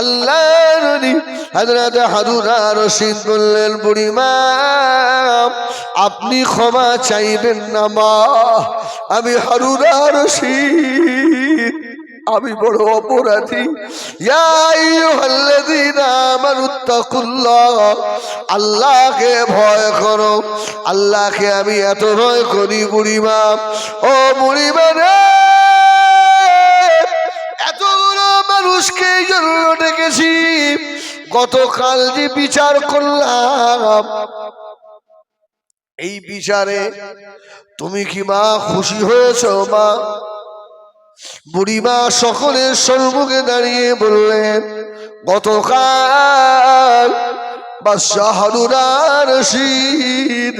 আল্লাহর নবী হযরত হারুন আর রশিদ বললেন বুড়িমা আপনি ক্ষমা চাইবেন না মা, আমি হারুন আর রশিদ আমি বড় অপরাধী। ইয়া আইয়ুহাল্লাযীনা আমানুত্তাকুল্লাহ, আল্লাহকে ভয় করো। আল্লাহকে আমি এত ভয় করি বুড়িমা, ও বুড়িমা রে এতগুলো মানুষকে এই জন্য ডেকেছি, গতকাল যে বিচার করলাম এই বিচারে তুমি কি মা খুশি হয়েছো মা? বুড়িমা সকলের সম্মুখে দাঁড়িয়ে বললেন গতকাল বাদশাহ হারুন আর রশিদ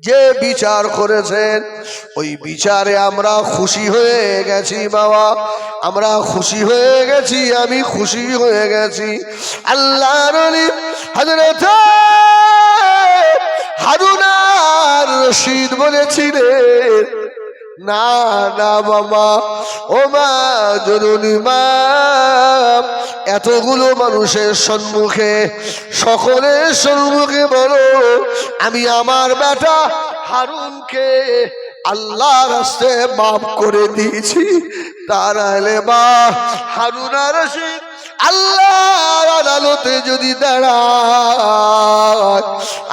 যে বিচার করেছেন ওই বিচারে আমরা খুশি হয়ে গেছি বাবা, আমরা খুশি হয়ে গেছি, আমি খুশি হয়ে গেছি। আল্লাহর নবী হযরত হারুন আর রশিদ বলেছিলেন না না বাবা, ও মা জননী মা, এতগুলো মানুষের সম্মুখে সকলের সম্মুখে বলো আমি আমার বেটা হারুনকে আল্লাহর রাস্তায় মাফ করে দিয়েছি। তাহলে মা হারুন আর রশিদ আল্লাহর আদালতে যদি দাঁড়ায়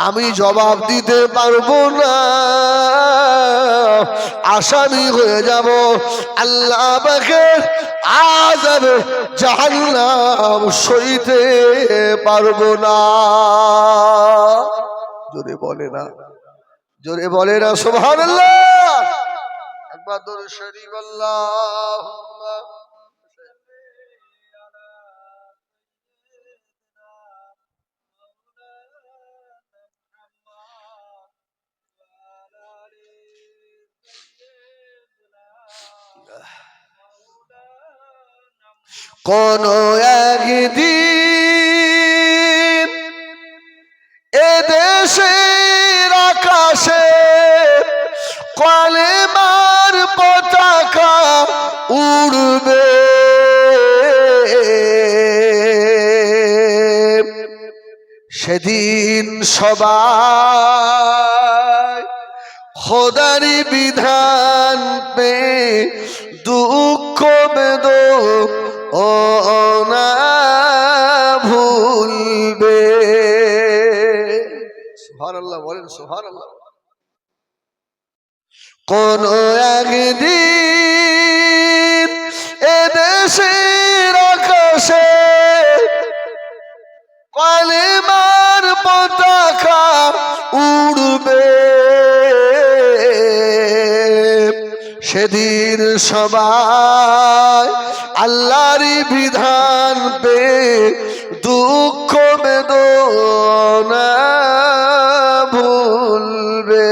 আমি জবাব দিতে পারবো না, আসামি হয়ে যাব আল্লাহ পাকের আযাবে জাহান্নাম সইতে পারবো না। জোরে বলে না, জোরে বলে না সুবহানাল্লাহ। একবার দরুদ শরীফ আল্লাহুম্মা কোন একদিন এদেশের আকাশে কালেমার পতাকা উড়বে, সেদিন সবাই খোদারি বিধান পে দুঃখ বেদনা ভুলবে। সুবহানাল্লাহ বলেন সুবহানাল্লাহ। কোন একদিন এদেশের আকাশে কালেমার পতাকা উড়বে, সেদিন সবাই আল্লাহরই বিধান পে দুঃখ বেদনা ভুলবে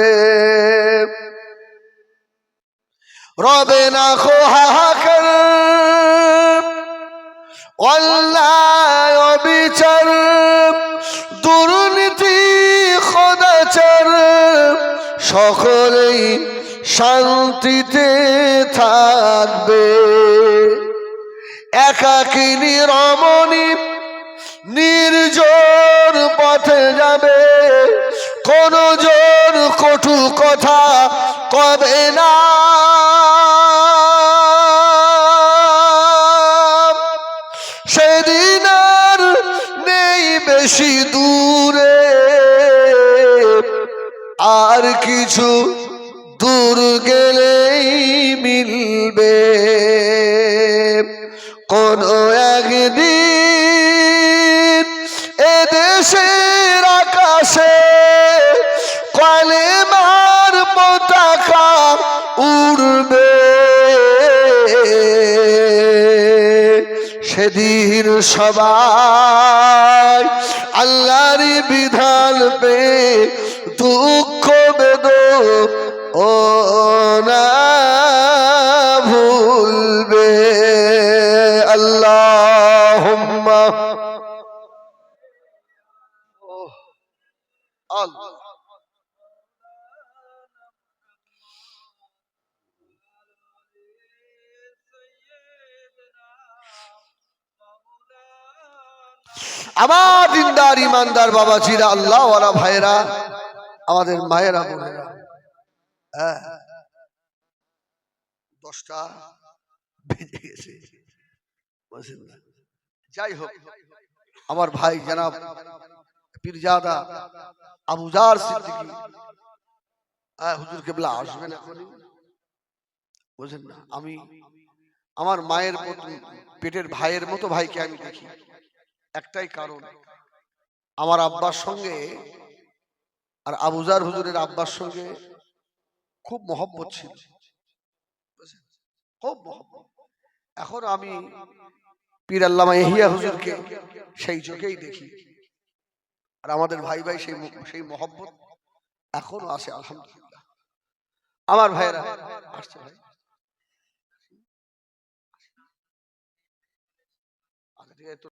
রবে না খোহাকার অন্যায় অবিচার দুর্নীতি খোদাচার সকলেই শান্তিতে থাকবে একাকিনী রমণী নির্জন পথে যাবে কোন জন কটু কথা কবে না সেদিন আর নেই বেশি দূরে আর কিছু দূর গেলেই মিলবে কোন একদিন এদেশের আকাশে কালেমার পতাকা উড়বে সেদিন সবাই আল্লাহর বিধান পে দুঃখ বেদনা ভুলবে আল্লাহুম্মা আল্লাহ আমার দিনদার ইমানদার বাবাজিরা আল্লাহ ওয়ালা ভাইরা আমাদের মায়েরা বোনেরা 10টা বেজে গেছে যাই হোক আমার ভাই জনাব পীরজাদা আবুজার সিদ্দিকী হুজুর কেবলা আসবেন এখনই বুঝেন না আমি আমার মায়ের পেটের ভাইয়ের মতো ভাইকে আমি দেখি একটাই কারণ আমার আব্বার সঙ্গে আর আবুজার হুজুরের আব্বার সঙ্গে খুব মহব্বত ছিল খুব মহব্বত এখন আমি পীর আল্লামা ইহিয়া হুজুরকে সেই চোখেই দেখি আর আমাদের ভাই ভাই সেই মহব্বত এখনো আছে আলহামদুলিল্লাহ আমার ভাইরা আসছে ভাই